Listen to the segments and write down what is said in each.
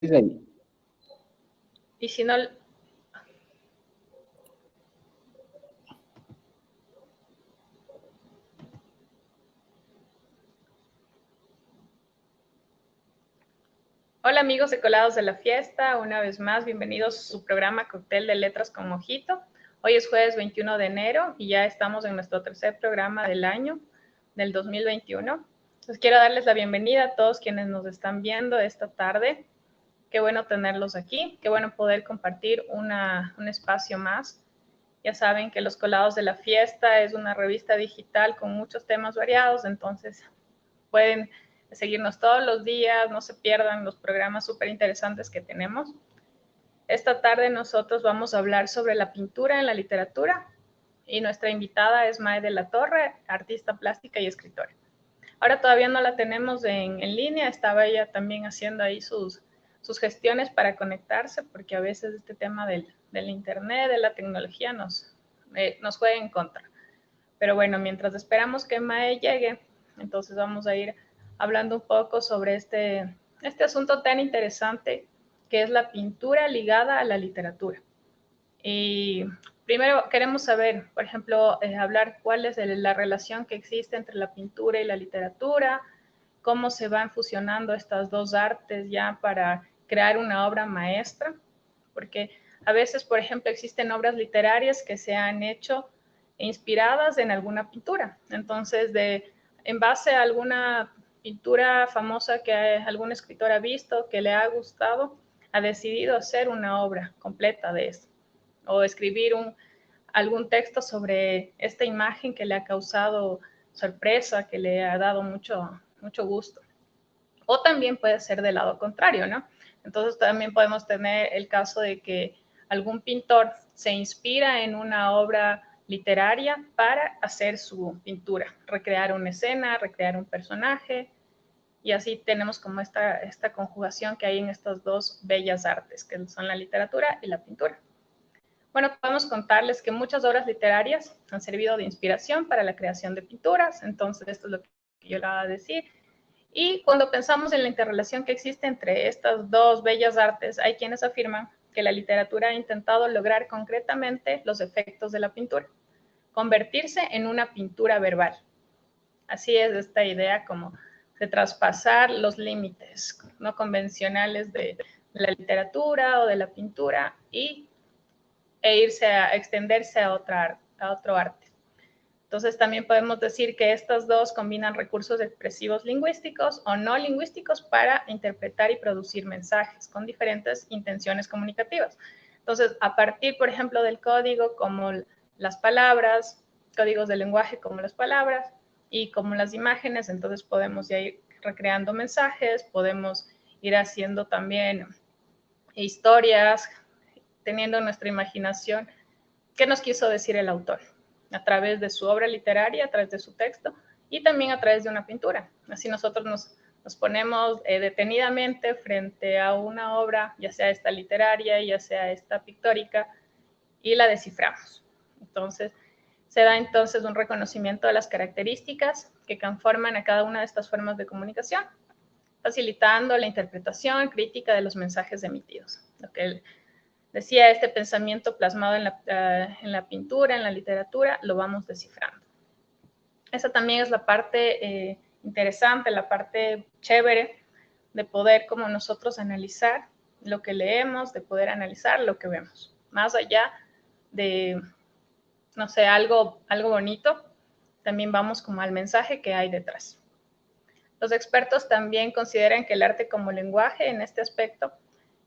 Ahí. Y si no... Hola amigos de Colados de la Fiesta, una vez más, bienvenidos a su programa Cóctel de Letras con Mojito. Hoy es jueves 21 de enero y ya estamos en nuestro tercer programa del año, del 2021. Entonces quiero darles la bienvenida a todos quienes nos están viendo esta tarde. Qué bueno tenerlos aquí, qué bueno poder compartir un espacio más. Ya saben que Los Colados de la Fiesta es una revista digital con muchos temas variados, entonces pueden seguirnos todos los días, no se pierdan los programas súper interesantes que tenemos. Esta tarde nosotros vamos a hablar sobre la pintura en la literatura y nuestra invitada es Mae de la Torre, artista plástica y escritora. Ahora todavía no la tenemos en línea, estaba ella también haciendo ahí sus gestiones para conectarse, porque a veces este tema del internet, de la tecnología nos juega en contra. Pero bueno, mientras esperamos que Mae llegue, entonces vamos a ir hablando un poco sobre este asunto tan interesante que es la pintura ligada a la literatura. Y primero queremos saber, por ejemplo, hablar cuál es la relación que existe entre la pintura y la literatura, cómo se van fusionando estas dos artes ya para crear una obra maestra, porque a veces, por ejemplo, existen obras literarias que se han hecho inspiradas en alguna pintura. Entonces, en base a alguna pintura famosa que algún escritor ha visto, que le ha gustado, ha decidido hacer una obra completa de eso, o escribir algún texto sobre esta imagen que le ha causado sorpresa, que le ha dado mucho, mucho gusto. O también puede ser del lado contrario, ¿no? Entonces también podemos tener el caso de que algún pintor se inspira en una obra literaria para hacer su pintura, recrear una escena, recrear un personaje, y así tenemos como esta conjugación que hay en estas dos bellas artes, que son la literatura y la pintura. Bueno, podemos contarles que muchas obras literarias han servido de inspiración para la creación de pinturas, entonces esto es lo que yo le voy a decir. Y cuando pensamos en la interrelación que existe entre estas dos bellas artes, hay quienes afirman que la literatura ha intentado lograr concretamente los efectos de la pintura, convertirse en una pintura verbal. Así es esta idea como de traspasar los límites no convencionales de la literatura o de la pintura irse a extenderse a otro arte. Entonces también podemos decir que estas dos combinan recursos expresivos lingüísticos o no lingüísticos para interpretar y producir mensajes con diferentes intenciones comunicativas. Entonces, a partir, por ejemplo, del código como las palabras, códigos de lenguaje como las palabras y como las imágenes, entonces podemos ya ir recreando mensajes, podemos ir haciendo también historias, teniendo nuestra imaginación. ¿Qué nos quiso decir el autor? A través de su obra literaria, a través de su texto y también a través de una pintura. Así nosotros nos ponemos detenidamente frente a una obra, ya sea esta literaria, ya sea esta pictórica, y la desciframos. Entonces, se da entonces un reconocimiento de las características que conforman a cada una de estas formas de comunicación, facilitando la interpretación crítica de los mensajes emitidos. Lo que decía, este pensamiento plasmado en la pintura, en la literatura, lo vamos descifrando. Esa también es la parte interesante, la parte chévere de poder como nosotros analizar lo que leemos, de poder analizar lo que vemos. Más allá de, no sé, algo bonito, también vamos como al mensaje que hay detrás. Los expertos también consideran que el arte como lenguaje en este aspecto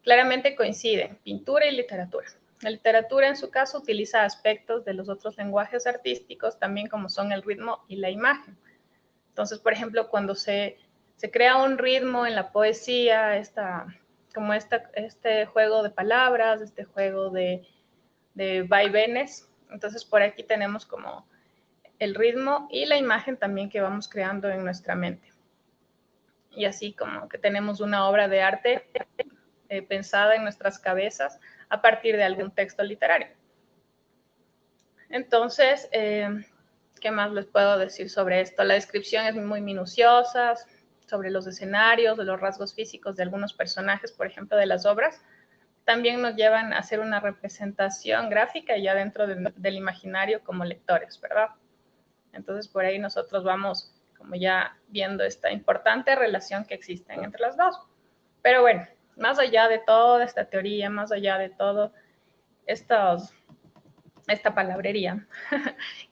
claramente coinciden, pintura y literatura. La literatura, en su caso, utiliza aspectos de los otros lenguajes artísticos, también como son el ritmo y la imagen. Entonces, por ejemplo, cuando se crea un ritmo en la poesía, este juego de palabras, este juego de vaivenes, entonces por aquí tenemos como el ritmo y la imagen también que vamos creando en nuestra mente. Y así como que tenemos una obra de arte pensada en nuestras cabezas a partir de algún texto literario. Entonces, ¿qué más les puedo decir sobre esto? La descripción es muy minuciosa, sobre los escenarios, de los rasgos físicos de algunos personajes, por ejemplo, de las obras, también nos llevan a hacer una representación gráfica ya dentro del imaginario como lectores, ¿verdad? Entonces, por ahí nosotros vamos como ya viendo esta importante relación que existe entre las dos. Pero bueno, más allá de toda esta teoría, más allá de todo esta palabrería,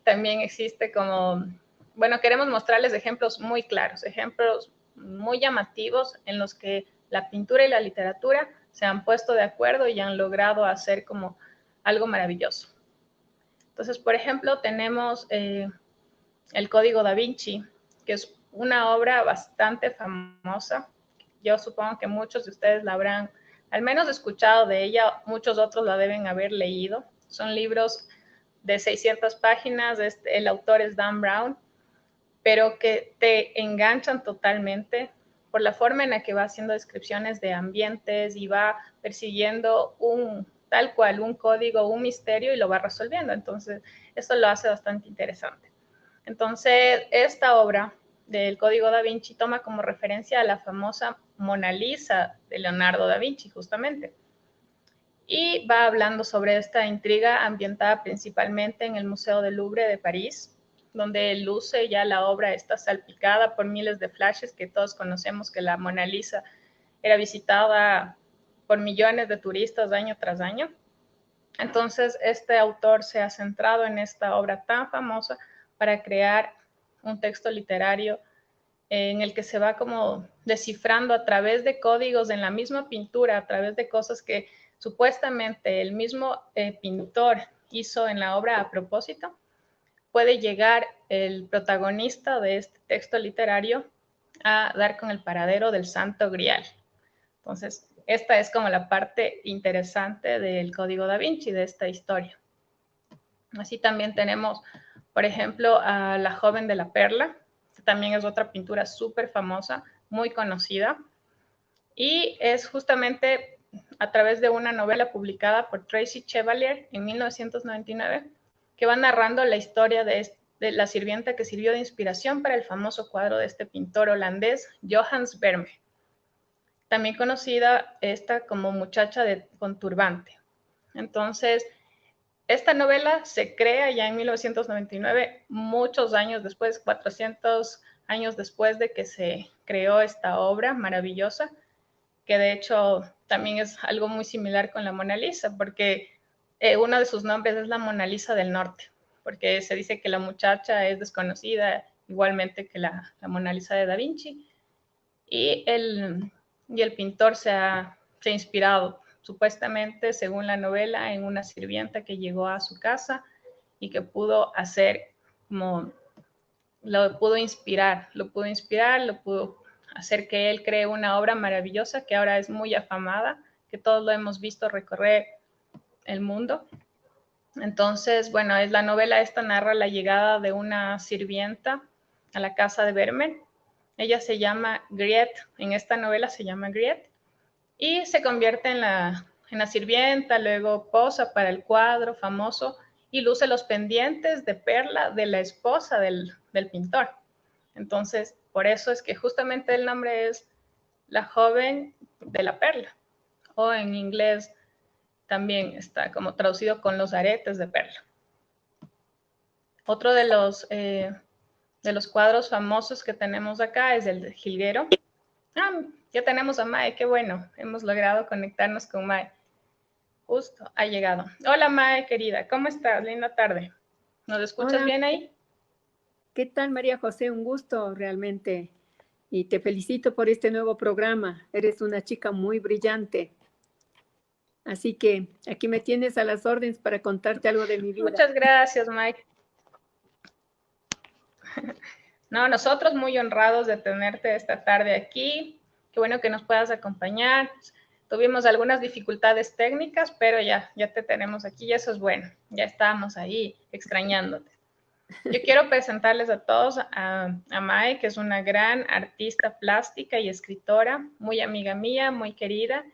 también existe como, bueno, queremos mostrarles ejemplos muy claros, ejemplos muy llamativos en los que la pintura y la literatura se han puesto de acuerdo y han logrado hacer como algo maravilloso. Entonces, por ejemplo, tenemos el Código da Vinci, que es una obra bastante famosa. Yo supongo que muchos de ustedes la habrán al menos escuchado de ella, muchos otros la deben haber leído. Son libros de 600 páginas, el autor es Dan Brown, pero que te enganchan totalmente por la forma en la que va haciendo descripciones de ambientes y va persiguiendo tal cual un código, un misterio y lo va resolviendo. Entonces, esto lo hace bastante interesante. Entonces, esta obra del Código da Vinci toma como referencia a la famosa Mona Lisa de Leonardo da Vinci, justamente. Y va hablando sobre esta intriga ambientada principalmente en el Museo del Louvre de París, donde luce ya la obra está salpicada por miles de flashes que todos conocemos que la Mona Lisa era visitada por millones de turistas año tras año. Entonces, este autor se ha centrado en esta obra tan famosa para crear un texto literario en el que se va como descifrando a través de códigos en la misma pintura, a través de cosas que supuestamente el mismo pintor hizo en la obra a propósito, puede llegar el protagonista de este texto literario a dar con el paradero del Santo Grial. Entonces, esta es como la parte interesante del Código da Vinci, de esta historia. Así también tenemos, por ejemplo, a La joven de la perla, que también es otra pintura súper famosa, muy conocida, y es justamente a través de una novela publicada por Tracy Chevalier en 1999, que va narrando la historia de la sirvienta que sirvió de inspiración para el famoso cuadro de este pintor holandés, Johannes Vermeer, también conocida esta como muchacha con turbante. Entonces, esta novela se crea ya en 1999, muchos años después, 400 años después de que se creó esta obra maravillosa, que de hecho también es algo muy similar con la Mona Lisa, porque uno de sus nombres es la Mona Lisa del Norte, porque se dice que la muchacha es desconocida, igualmente que la Mona Lisa de Da Vinci, y el pintor se ha inspirado supuestamente, según la novela, en una sirvienta que llegó a su casa y que pudo hacer como, lo pudo inspirar, lo pudo hacer que él cree una obra maravillosa que ahora es muy afamada, que todos lo hemos visto recorrer el mundo. Entonces, bueno, es la novela esta narra la llegada de una sirvienta a la casa de Vermeer. Ella se llama Griette, en esta novela se llama Griette, y se convierte en la sirvienta, luego posa para el cuadro famoso y luce los pendientes de perla de la esposa del pintor. Entonces, por eso es que justamente el nombre es La joven de la perla, o en inglés también está como traducido con los aretes de perla. Otro de los cuadros famosos que tenemos acá es el de Jilguero. Ya tenemos a Mae, qué bueno, hemos logrado conectarnos con Mae. Justo, ha llegado. Hola Mae, querida, ¿cómo estás? Linda tarde. ¿Nos escuchas Hola, bien ahí? ¿qué tal María José? Un gusto realmente y te felicito por este nuevo programa. Eres una chica muy brillante. Así que aquí me tienes a las órdenes para contarte algo de mi vida. Muchas gracias, Mae. No, nosotros muy honrados de tenerte esta tarde aquí. Qué bueno que nos puedas acompañar. Tuvimos algunas dificultades técnicas, pero ya te tenemos aquí y eso es bueno. Ya estábamos ahí extrañándote. Yo quiero presentarles a todos a Mae, que es una gran artista plástica y escritora, muy amiga mía, muy querida,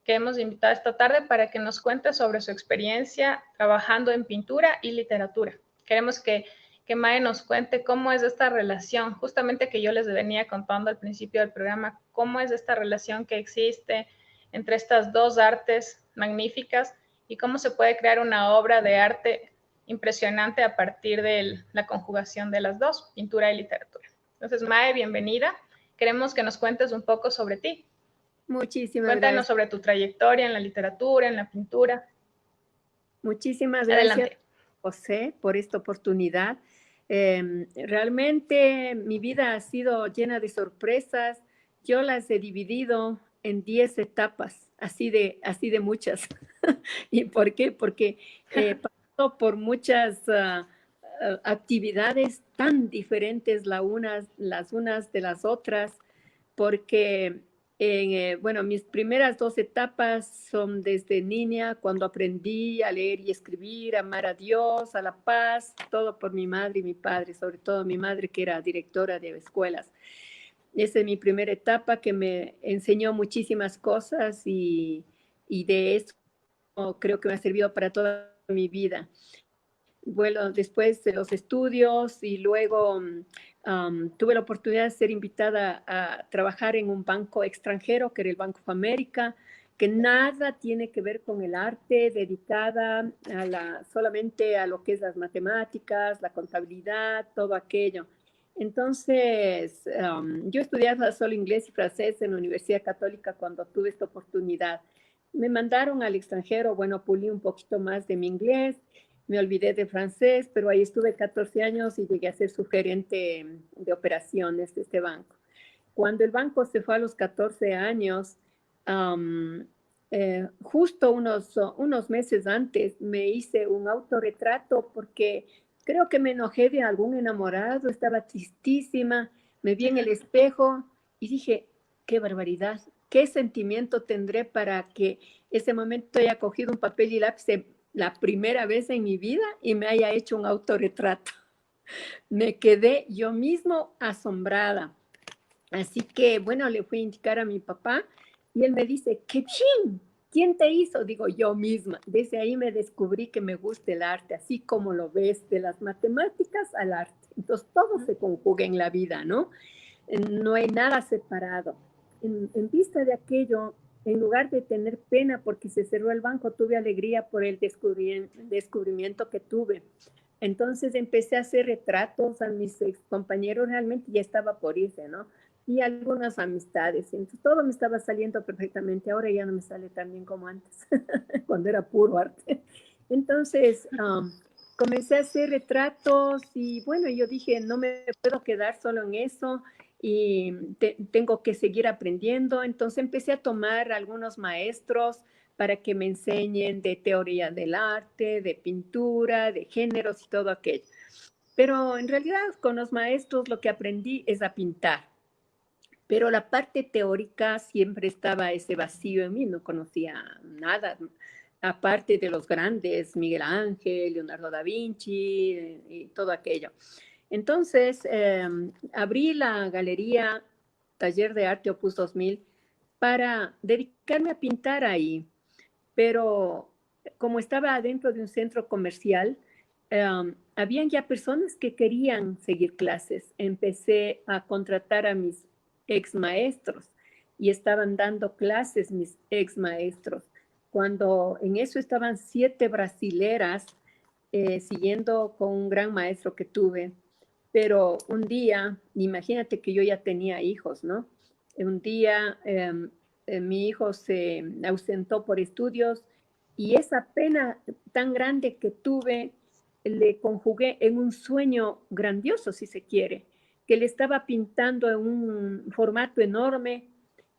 que hemos invitado esta tarde para que nos cuente sobre su experiencia trabajando en pintura y literatura. Queremos que que Mae nos cuente cómo es esta relación, justamente que yo les venía contando al principio del programa, cómo es esta relación que existe entre estas dos artes magníficas y cómo se puede crear una obra de arte impresionante a partir de la conjugación de las dos, pintura y literatura. Entonces, Mae, bienvenida. Queremos que nos cuentes un poco sobre ti. Muchísimas Cuéntanos gracias. sobre tu trayectoria en la literatura, en la pintura. Muchísimas gracias, Adelante. José, por esta oportunidad. Realmente mi vida ha sido llena de sorpresas. Yo las he dividido en 10 etapas, así de muchas. ¿Y por qué? Porque he pasado por muchas actividades tan diferentes las unas de las otras, porque bueno, mis primeras 2 etapas son desde niña, cuando aprendí a leer y escribir, a amar a Dios, a la paz, todo por mi madre y mi padre, sobre todo mi madre que era directora de escuelas. Esa es mi primera etapa que me enseñó muchísimas cosas y de eso creo que me ha servido para toda mi vida. Bueno, después de los estudios y luego tuve la oportunidad de ser invitada a trabajar en un banco extranjero, que era el Bank of America, que nada tiene que ver con el arte, dedicada solamente a lo que es las matemáticas, la contabilidad, todo aquello. Entonces, yo estudiaba solo inglés y francés en la Universidad Católica cuando tuve esta oportunidad. Me mandaron al extranjero, bueno, pulí un poquito más de mi inglés, me olvidé de francés, pero ahí estuve 14 años y llegué a ser su gerente de operaciones de este banco. Cuando el banco se fue a los 14 años, um, justo unos meses antes me hice un autorretrato porque creo que me enojé de algún enamorado, estaba tristísima, me vi en el espejo y dije, qué barbaridad, qué sentimiento tendré para que ese momento haya cogido un papel y lápiz la primera vez en mi vida y me haya hecho un autorretrato. Me quedé yo mismo asombrada. Así que, bueno, le fui a indicar a mi papá y él me dice, ¡qué bien! ¿Quién te hizo? Digo, yo misma. Desde ahí me descubrí que me gusta el arte, así como lo ves, de las matemáticas al arte. Entonces, todo se conjuga en la vida, ¿no? No hay nada separado. En vista de aquello, en lugar de tener pena porque se cerró el banco, tuve alegría por el descubrimiento que tuve. Entonces empecé a hacer retratos a mis compañeros, realmente ya estaba por irse, ¿no? Y algunas amistades. Entonces todo me estaba saliendo perfectamente. Ahora ya no me sale tan bien como antes, cuando era puro arte. Entonces comencé a hacer retratos y bueno, yo dije, no me puedo quedar solo en eso y tengo que seguir aprendiendo. Entonces empecé a tomar algunos maestros para que me enseñen de teoría del arte, de pintura, de géneros y todo aquello. Pero en realidad con los maestros lo que aprendí es a pintar. Pero la parte teórica siempre estaba ese vacío en mí, no conocía nada, aparte de los grandes, Miguel Ángel, Leonardo da Vinci y todo aquello. Entonces, abrí la galería Taller de Arte Opus 2000 para dedicarme a pintar ahí, pero como estaba dentro de un centro comercial, habían ya personas que querían seguir clases. Empecé a contratar a mis ex maestros y estaban dando clases mis ex maestros. Cuando en eso estaban 7 brasileras siguiendo con un gran maestro que tuve, pero un día, imagínate que yo ya tenía hijos, ¿no? Un día mi hijo se ausentó por estudios y esa pena tan grande que tuve le conjugué en un sueño grandioso, si se quiere, que le estaba pintando en un formato enorme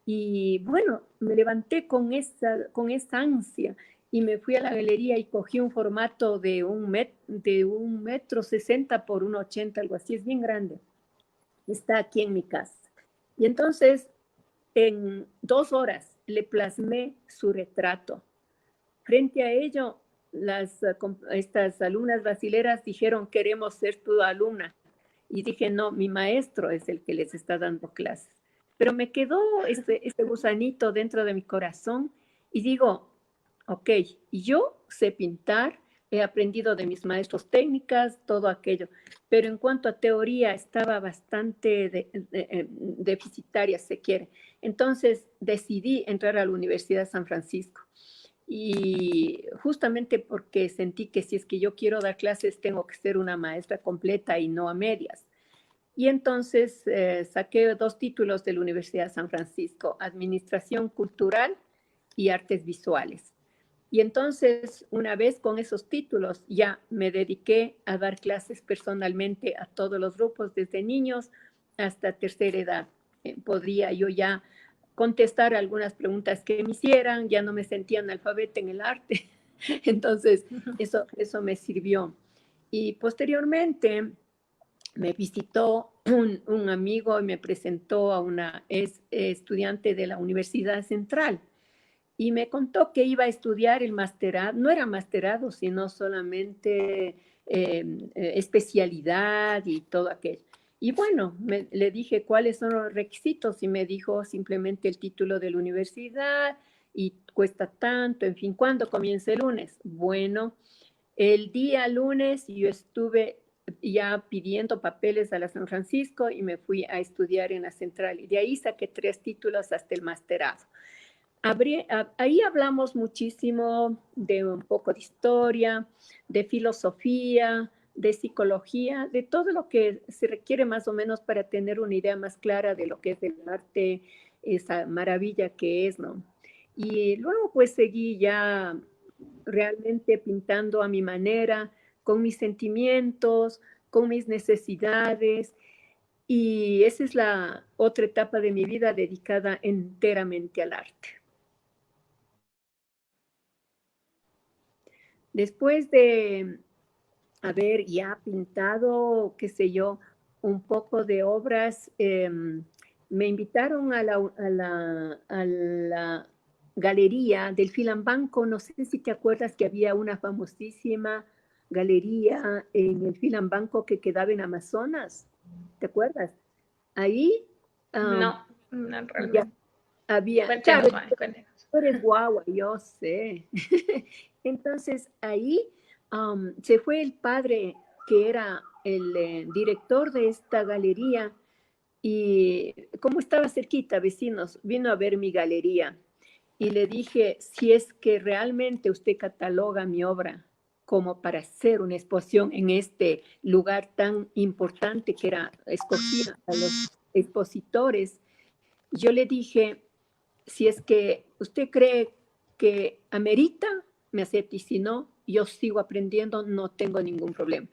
y bueno, me levanté con esa ansia y me fui a la galería y cogí un formato de de 1,60 por 1,80, algo así, es bien grande. Está aquí en mi casa. Y entonces, en 2 horas, le plasmé su retrato. Frente a ello, estas alumnas brasileras dijeron, queremos ser tu alumna. Y dije, no, mi maestro es el que les está dando clases. Pero me quedó este gusanito dentro de mi corazón y digo, ok, yo sé pintar, he aprendido de mis maestros técnicas, todo aquello. Pero en cuanto a teoría, estaba bastante deficitaria, se quiere. Entonces decidí entrar a la Universidad de San Francisco. Y justamente porque sentí que si es que yo quiero dar clases, tengo que ser una maestra completa y no a medias. Y entonces saqué 2 títulos de la Universidad de San Francisco, Administración Cultural y Artes Visuales. Y entonces, una vez con esos títulos, ya me dediqué a dar clases personalmente a todos los grupos, desde niños hasta tercera edad. Podría yo ya contestar algunas preguntas que me hicieran, ya no me sentía analfabeta en el arte. Entonces, eso me sirvió. Y posteriormente me visitó un amigo y me presentó a una estudiante de la Universidad Central y me contó que iba a estudiar el masterado, no era masterado, sino solamente especialidad y todo aquello. Y bueno, le dije cuáles son los requisitos y me dijo simplemente el título de la universidad y cuesta tanto, en fin, ¿cuándo comienza el lunes? Bueno, el día lunes yo estuve ya pidiendo papeles a la San Francisco y me fui a estudiar en la central y de ahí saqué 3 títulos hasta el masterado. Ahí hablamos muchísimo de un poco de historia, de filosofía, de psicología, de todo lo que se requiere más o menos para tener una idea más clara de lo que es el arte, esa maravilla que es, ¿no? Y luego pues seguí ya realmente pintando a mi manera, con mis sentimientos, con mis necesidades. Y esa es la otra etapa de mi vida dedicada enteramente al arte. Después de haber ya pintado, qué sé yo, un poco de obras, me invitaron a la galería del Filambanco. No sé si te acuerdas que había una famosísima galería en el Filambanco que quedaba en Amazonas. ¿Te acuerdas? Ahí No, no ya realmente. había, claro, Cuéntenos, Mae, cuéntenos. tú eres guagua, yo sé. Entonces ahí se fue el padre que era el director de esta galería y como estaba cerquita, vecinos, vino a ver mi galería y le dije, si es que realmente usted cataloga mi obra como para hacer una exposición en este lugar tan importante que era escogida a los expositores, yo le dije, si es que usted cree que amerita, me acepte, y si no, yo sigo aprendiendo, no tengo ningún problema.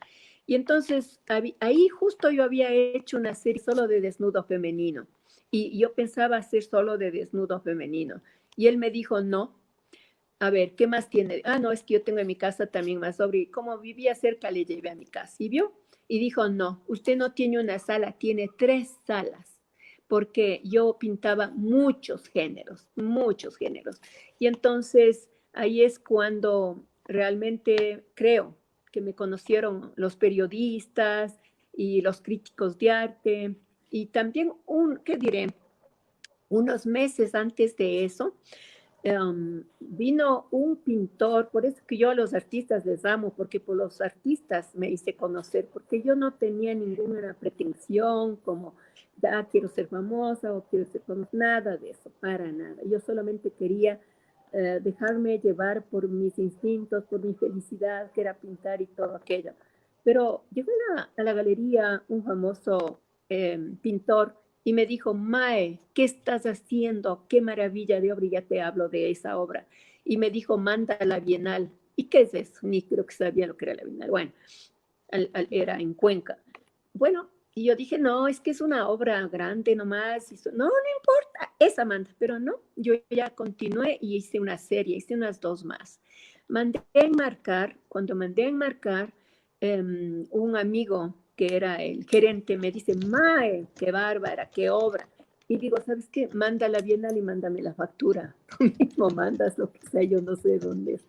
Y entonces ahí justo yo había hecho una serie solo de desnudo femenino y yo pensaba hacer solo de desnudo femenino. Y él me dijo, no, a ver, ¿qué más tiene? Ah, no, es que yo tengo en mi casa también más sobre, y como vivía cerca, le llevé a mi casa. ¿Y vio? Y dijo, no, usted no tiene una sala, tiene 3 salas, porque yo pintaba muchos géneros, muchos géneros. Y entonces ahí es cuando realmente creo que me conocieron los periodistas y los críticos de arte. Y también, ¿qué diré? Unos meses antes de eso, vino un pintor, por eso que yo a los artistas les amo, porque por los artistas me hice conocer, porque yo no tenía ninguna pretensión como, quiero ser famosa o quiero ser famosa, nada de eso, para nada. Yo solamente quería dejarme llevar por mis instintos, por mi felicidad, que era pintar y todo aquello. Pero llegó a la galería un famoso pintor y me dijo, Mae, ¿qué estás haciendo? Qué maravilla de obra, y ya te hablo de esa obra. Y me dijo, manda a la Bienal. ¿Y qué es eso? Ni creo que sabía lo que era la Bienal. Bueno, era en Cuenca. Bueno, y yo dije, no, es que es una obra grande nomás. No, no importa, esa manda. Pero no, yo ya continué y hice una serie, hice unas 2 más. Mandé a enmarcar, cuando mandé a enmarcar, un amigo que era el gerente me dice, Mae, qué bárbara, qué obra. Y digo, ¿sabes qué? Manda la Bienal y mándame la factura. Tú mismo mandas lo que sea, yo no sé dónde es.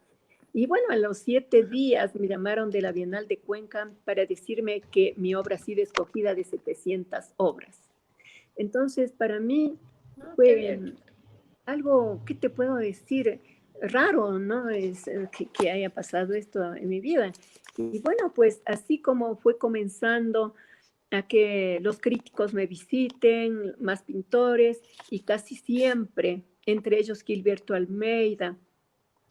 Y bueno, a los 7 días me llamaron de la Bienal de Cuenca para decirme que mi obra ha sido escogida de 700 obras. Entonces, para mí No, qué fue bien. algo, ¿qué te puedo decir? raro, ¿no? Es que haya pasado esto en mi vida. Y bueno, pues así como fue comenzando a que los críticos me visiten, más pintores, y casi siempre, entre ellos Gilberto Almeida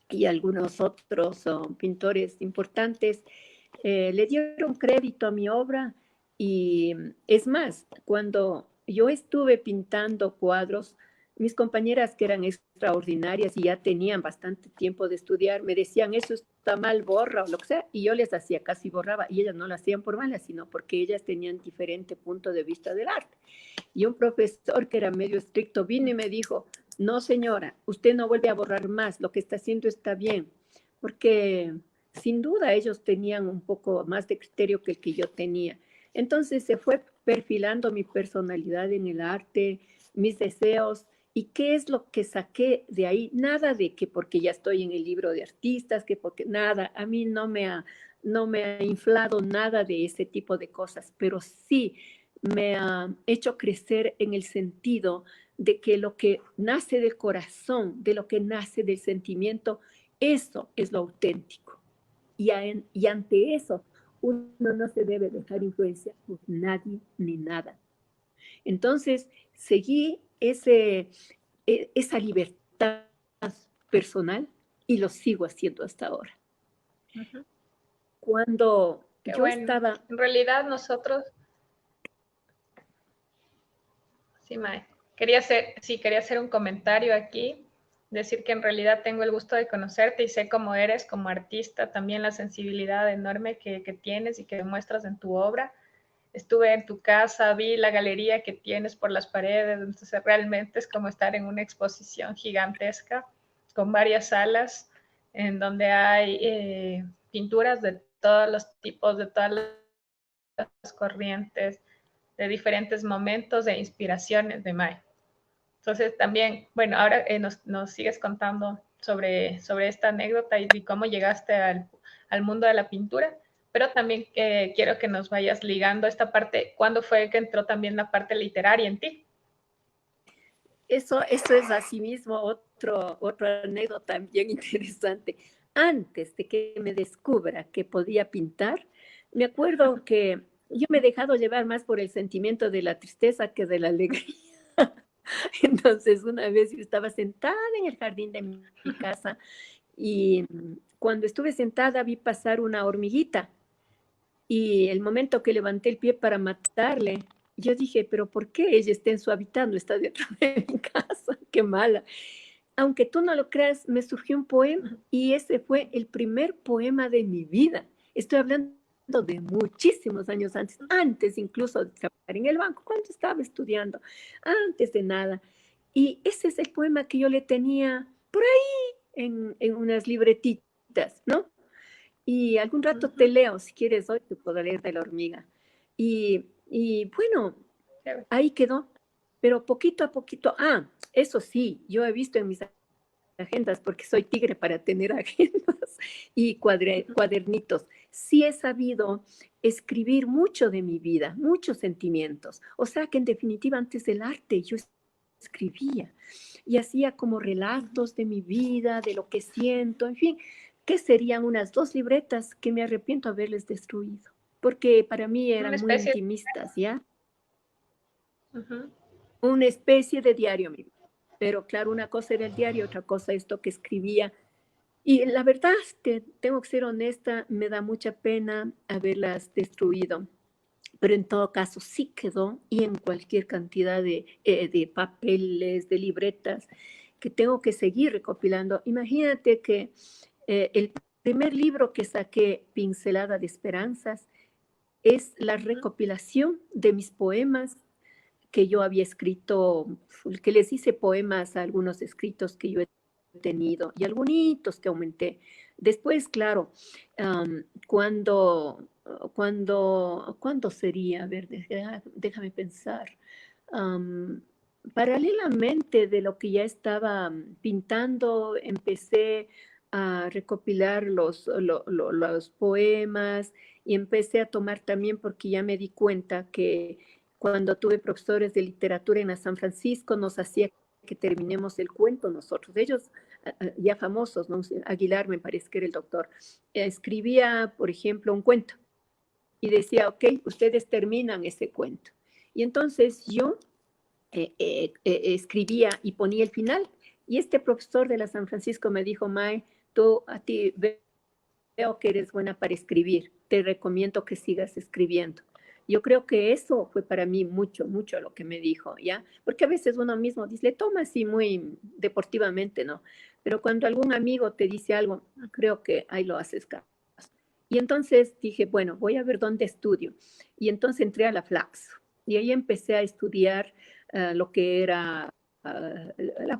y algunos otros pintores importantes, le dieron crédito a mi obra. Y es más, cuando yo estuve pintando cuadros, mis compañeras que eran extraordinarias y ya tenían bastante tiempo de estudiar, me decían, eso está mal, borra o lo que sea, y yo les hacía, casi borraba, y ellas no lo hacían por malas, sino porque ellas tenían diferente punto de vista del arte. Y un profesor que era medio estricto vino y me dijo, no señora, usted no vuelve a borrar más, lo que está haciendo está bien, porque sin duda ellos tenían un poco más de criterio que el que yo tenía. Entonces se fue perfilando mi personalidad en el arte, mis deseos. ¿Y qué es lo que saqué de ahí? Nada de que porque ya estoy en el libro de artistas, que porque nada, a mí no me ha inflado nada de ese tipo de cosas, pero sí me ha hecho crecer en el sentido de que lo que nace del corazón, de lo que nace del sentimiento, eso es lo auténtico. Y ante eso, uno no se debe dejar influenciar por nadie ni nada. Entonces, seguí esa libertad personal y lo sigo haciendo hasta ahora. Ujú. Cuando Qué yo bueno. estaba... En realidad nosotros, sí, Mae, quería hacer un comentario aquí, decir que en realidad tengo el gusto de conocerte y sé cómo eres como artista, también la sensibilidad enorme que tienes y que demuestras en tu obra. Estuve en tu casa, vi la galería que tienes por las paredes, entonces realmente es como estar en una exposición gigantesca con varias salas en donde hay pinturas de todos los tipos, de todas las corrientes, de diferentes momentos e inspiraciones de Mai. Entonces también, bueno, ahora nos sigues contando sobre esta anécdota y cómo llegaste al mundo de la pintura, pero también quiero que nos vayas ligando esta parte, ¿cuándo fue que entró también la parte literaria en ti? Eso es asimismo otra anécdota bien interesante. Antes de que me descubra que podía pintar, me acuerdo que yo me he dejado llevar más por el sentimiento de la tristeza que de la alegría. Entonces, una vez yo estaba sentada en el jardín de mi casa y cuando estuve sentada vi pasar una hormiguita y el momento que levanté el pie para matarle, yo dije, pero ¿por qué ella está en su hábitat? No está dentro de mi casa, qué mala. Aunque tú no lo creas, me surgió un poema y ese fue el primer poema de mi vida. Estoy hablando de muchísimos años antes, antes incluso de trabajar en el banco, cuando estaba estudiando, antes de nada. Y ese es el poema que yo le tenía por ahí en unas libretitas, ¿no? Y algún rato te leo, si quieres, hoy te puedo leer de la hormiga. Y bueno, ahí quedó, pero poquito a poquito, eso sí, yo he visto en mis agendas, porque soy tigre para tener agendas y cuadernitos. Sí he sabido escribir mucho de mi vida, muchos sentimientos. O sea que en definitiva antes del arte yo escribía y hacía como relatos de mi vida, de lo que siento, en fin, que serían unas 2 libretas que me arrepiento haberles destruido, porque para mí Una eran muy especie intimistas, ¿ya? de... Uh-huh. Una especie de diario mío. Pero claro, una cosa era el diario, otra cosa esto que escribía. Y la verdad, tengo que ser honesta, me da mucha pena haberlas destruido, pero en todo caso sí quedó y en cualquier cantidad de papeles, de libretas que tengo que seguir recopilando. Imagínate que el primer libro que saqué, Pincelada de Esperanzas, es la recopilación de mis poemas que yo había escrito, que les hice poemas a algunos escritos que yo he tenido y algunos que aumenté. Después, claro, ¿cuándo sería? A ver, déjame pensar. Um, Paralelamente de lo que ya estaba pintando, empecé a recopilar los poemas y empecé a tomar también porque ya me di cuenta que cuando tuve profesores de literatura en la San Francisco nos hacía que terminemos el cuento nosotros. Ellos ya famosos, ¿no? Aguilar me parece que era el doctor, escribía, por ejemplo, un cuento y decía, ok, ustedes terminan ese cuento. Y entonces yo escribía y ponía el final. Y este profesor de la San Francisco me dijo, Mae, tú a ti veo que eres buena para escribir, te recomiendo que sigas escribiendo. Yo creo que eso fue para mí mucho, mucho lo que me dijo, ¿ya? Porque a veces uno mismo dice, le toma así muy deportivamente, ¿no? Pero cuando algún amigo te dice algo, creo que ahí lo haces caso. Y entonces dije, bueno, voy a ver dónde estudio. Y entonces entré a la Flaxo. Y ahí empecé a estudiar lo que era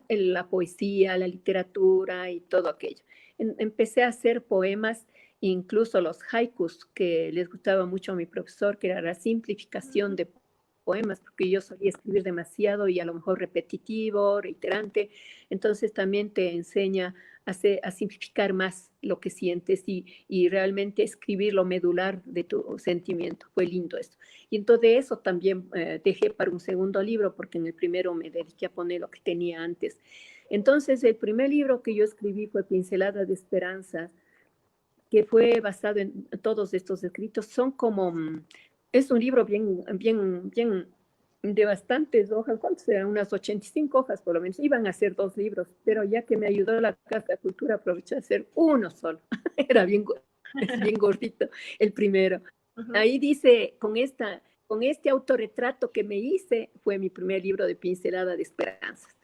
la poesía, la literatura y todo aquello. Empecé a hacer poemas, incluso los haikus, que les gustaba mucho a mi profesor, que era la simplificación de poemas, porque yo solía escribir demasiado y a lo mejor repetitivo, reiterante. Entonces también te enseña a simplificar más lo que sientes y realmente escribir lo medular de tu sentimiento. Fue lindo esto. Y entonces eso también dejé para un segundo libro, porque en el primero me dediqué a poner lo que tenía antes. Entonces, el primer libro que yo escribí fue Pincelada de Esperanza, que fue basado en todos estos escritos. Son como, es un libro bien de bastantes hojas, ¿cuántos eran? Unas 85 hojas por lo menos. Iban a ser 2 libros, pero ya que me ayudó la Casa de Cultura, aproveché a hacer uno solo. Era bien gordito el primero. Ahí dice, con este autorretrato que me hice, fue mi primer libro de Pincelada de Esperanzas.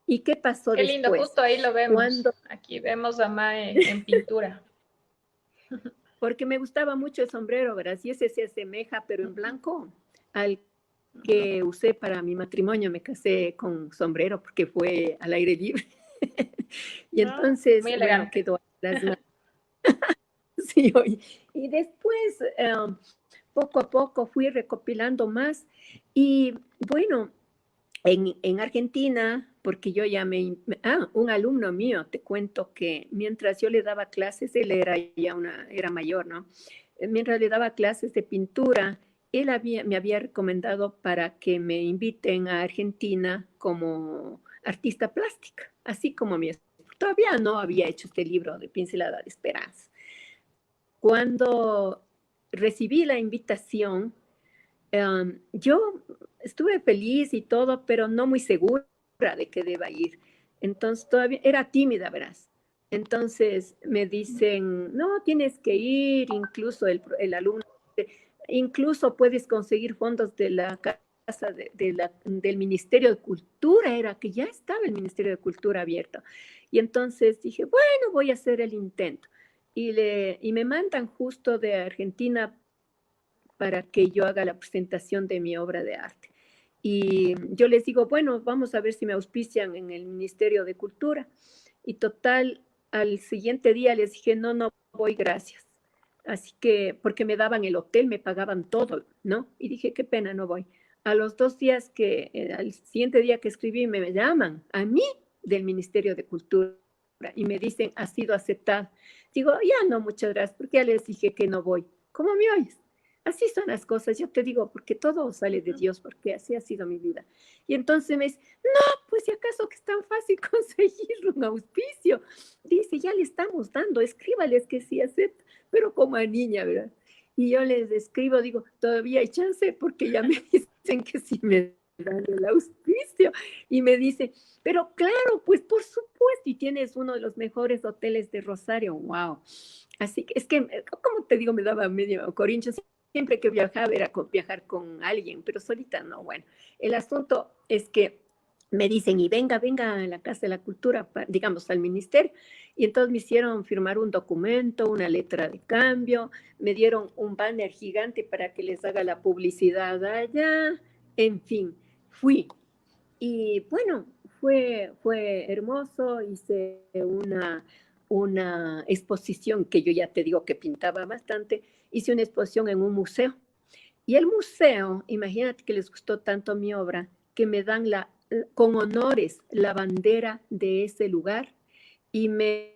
¿Y qué pasó Qué lindo, después? justo ahí lo vemos. Cuando, Aquí vemos a Mae en pintura. porque me gustaba mucho el sombrero, ¿verdad? Y ese se asemeja, pero en blanco, al que usé para mi matrimonio. Me casé con sombrero porque fue al aire libre. Y Muy entonces, bueno, elegante. quedó las manos. Sí, oye. Y después, poco a poco, fui recopilando más. Y bueno, en Argentina, porque yo ya un alumno mío, te cuento que mientras yo le daba clases, él era mayor, ¿no? Mientras le daba clases de pintura, él me había recomendado para que me inviten a Argentina como artista plástica, así como mi esposo. Todavía no había hecho este libro de Pincelada de Esperanza. Cuando recibí la invitación, yo estuve feliz y todo, pero no muy segura de que deba ir. Entonces todavía era tímida, verás. Entonces me dicen, no, tienes que ir, incluso el alumno, incluso puedes conseguir fondos de la casa del Ministerio de Cultura, era que ya estaba el Ministerio de Cultura abierto. Y entonces dije, bueno, voy a hacer el intento. Y me mandan justo de Argentina para que yo haga la presentación de mi obra de arte. Y yo les digo, bueno, vamos a ver si me auspician en el Ministerio de Cultura. Y total, al siguiente día les dije, no, no voy, gracias. Así que, porque me daban el hotel, me pagaban todo, ¿no? Y dije, qué pena, no voy. A los 2 días al siguiente día que escribí, me llaman a mí del Ministerio de Cultura y me dicen, ha sido aceptado. Digo, ya no, muchas gracias, porque ya les dije que no voy. ¿Cómo me oyes? Así son las cosas, yo te digo, porque todo sale de Dios, porque así ha sido mi vida. Y entonces me dice, no, pues si acaso que es tan fácil conseguir un auspicio. Dice, ya le estamos dando, escríbales que sí acepta, pero como a niña, ¿verdad? Y yo les escribo, digo, todavía hay chance, porque ya me dicen que sí me dan el auspicio. Y me dice, pero claro, pues por supuesto, y tienes uno de los mejores hoteles de Rosario, wow. Así que es que, como te digo, me daba medio corincho. Siempre que viajaba era viajar con alguien, pero solita no. Bueno, el asunto es que me dicen, y venga a la Casa de la Cultura, digamos, al ministerio. Y entonces me hicieron firmar un documento, una letra de cambio, me dieron un banner gigante para que les haga la publicidad allá, en fin, fui. Y bueno, fue hermoso, hice una exposición que yo ya te digo que pintaba bastante, hice una exposición en un museo. Y el museo, imagínate que les gustó tanto mi obra, que me dan con honores la bandera de ese lugar y me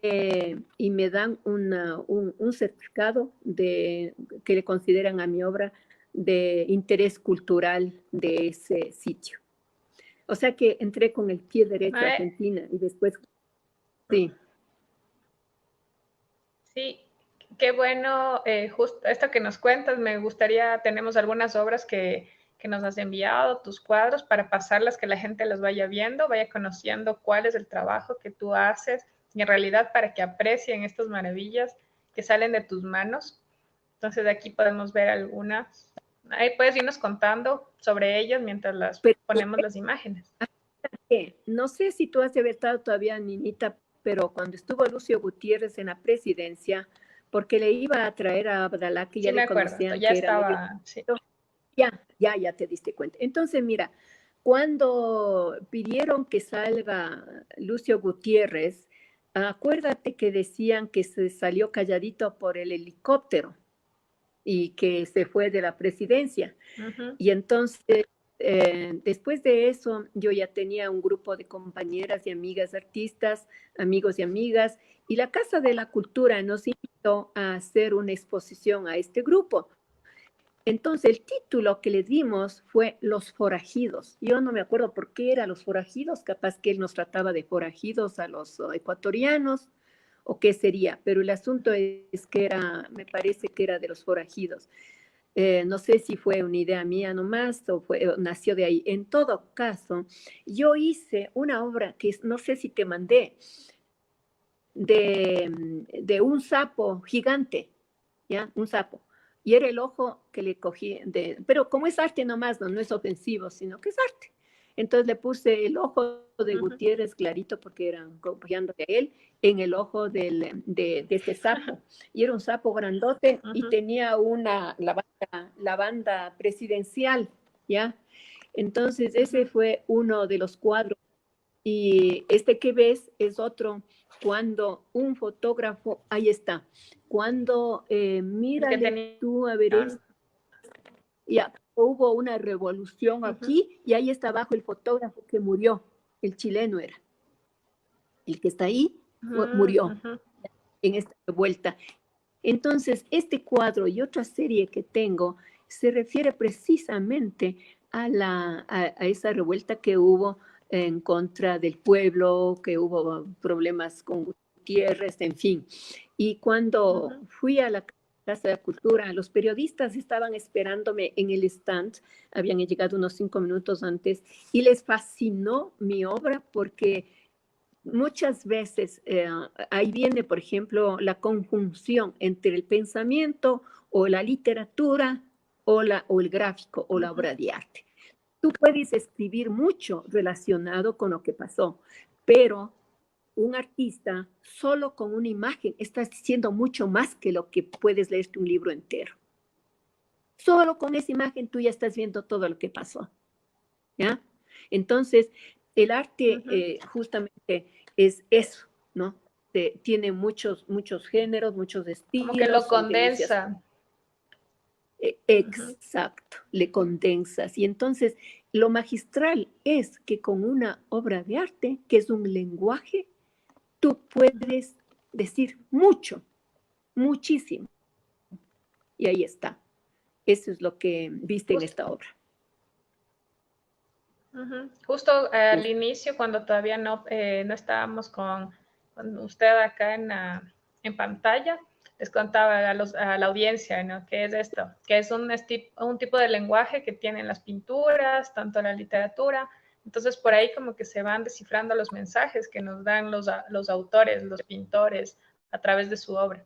dan un certificado que le consideran a mi obra de interés cultural de ese sitio. O sea que entré con el pie derecho a Mae, Argentina y después Sí. Sí, qué bueno, justo esto que nos cuentas, me gustaría, tenemos algunas obras que nos has enviado, tus cuadros, para pasarlas, que la gente las vaya viendo, vaya conociendo cuál es el trabajo que tú haces, y en realidad para que aprecien estas maravillas que salen de tus manos. Entonces de aquí podemos ver algunas. Ahí puedes irnos contando sobre ellas mientras las Pero ponemos las imágenes. no sé si tú has de haber estado todavía, niñita, pero cuando estuvo Lucio Gutiérrez en la presidencia, porque le iba a traer a Abdalá, que Sí ya me le acuerdo, conocían ya que era medio... estaba, sí. Ya te diste cuenta. Entonces, mira, cuando pidieron que salga Lucio Gutiérrez, acuérdate que decían que se salió calladito por el helicóptero y que se fue de la presidencia. Ujú. Y entonces, después de eso, yo ya tenía un grupo de compañeras y amigas artistas, amigos y amigas, y la Casa de la Cultura nos invitó a hacer una exposición a este grupo. Entonces, el título que le dimos fue Los Forajidos. Yo no me acuerdo por qué era Los Forajidos, capaz que él nos trataba de forajidos a los ecuatorianos o qué sería, pero el asunto es que era, me parece que era de los forajidos. No sé si fue una idea mía nomás o nació de ahí. En todo caso, yo hice una obra que no sé si te mandé, de un sapo gigante, ¿ya? Un sapo. Y era el ojo que le cogí, pero como es arte nomás, no es ofensivo, sino que es arte. Entonces le puse el ojo de Ujú. Gutiérrez clarito, porque eran copiando de él, en el ojo de este sapo. Y era un sapo grandote y Ujú. tenía la banda presidencial, ¿ya? Entonces ese Ujú. fue uno de los cuadros. Y este que ves es otro, cuando un fotógrafo, ahí está, cuando, El que mírale tenía. tú, a ver, ya hubo una revolución Ujú. aquí y ahí está abajo el fotógrafo que murió, el chileno era, el que está ahí Ujú. murió Ujú. en esta revuelta. Entonces, este cuadro y otra serie que tengo se refiere precisamente a esa revuelta que hubo en contra del pueblo, que hubo problemas con Gutiérrez, en fin. Y cuando Ujú. fui a la Casa de la Cultura, los periodistas estaban esperándome en el stand, habían llegado unos 5 minutos antes, y les fascinó mi obra porque muchas veces ahí viene, por ejemplo, la conjunción entre el pensamiento o la literatura o el gráfico o la Ujú. obra de arte. Tú puedes escribir mucho relacionado con lo que pasó, pero un artista solo con una imagen está diciendo mucho más que lo que puedes leerte un libro entero. Solo con esa imagen tú ya estás viendo todo lo que pasó, ¿ya? Entonces, el arte Ujú. justamente es eso, ¿no? Tiene muchos géneros, muchos Como que lo estilos, son tendencias. condensa. Ujú. Exacto, le condensas. Y entonces, lo magistral es que con una obra de arte, que es un lenguaje, tú Ujú. puedes decir mucho, muchísimo. Y ahí está. Eso es lo que viste en Justo, esta obra. ujú. Justo al Uf, inicio, cuando todavía no estábamos con usted acá en pantalla, les contaba a la audiencia, ¿no? ¿Qué es esto? Que es un tipo de lenguaje que tienen las pinturas, tanto la literatura. Entonces, por ahí como que se van descifrando los mensajes que nos dan los autores, los pintores, a través de su obra.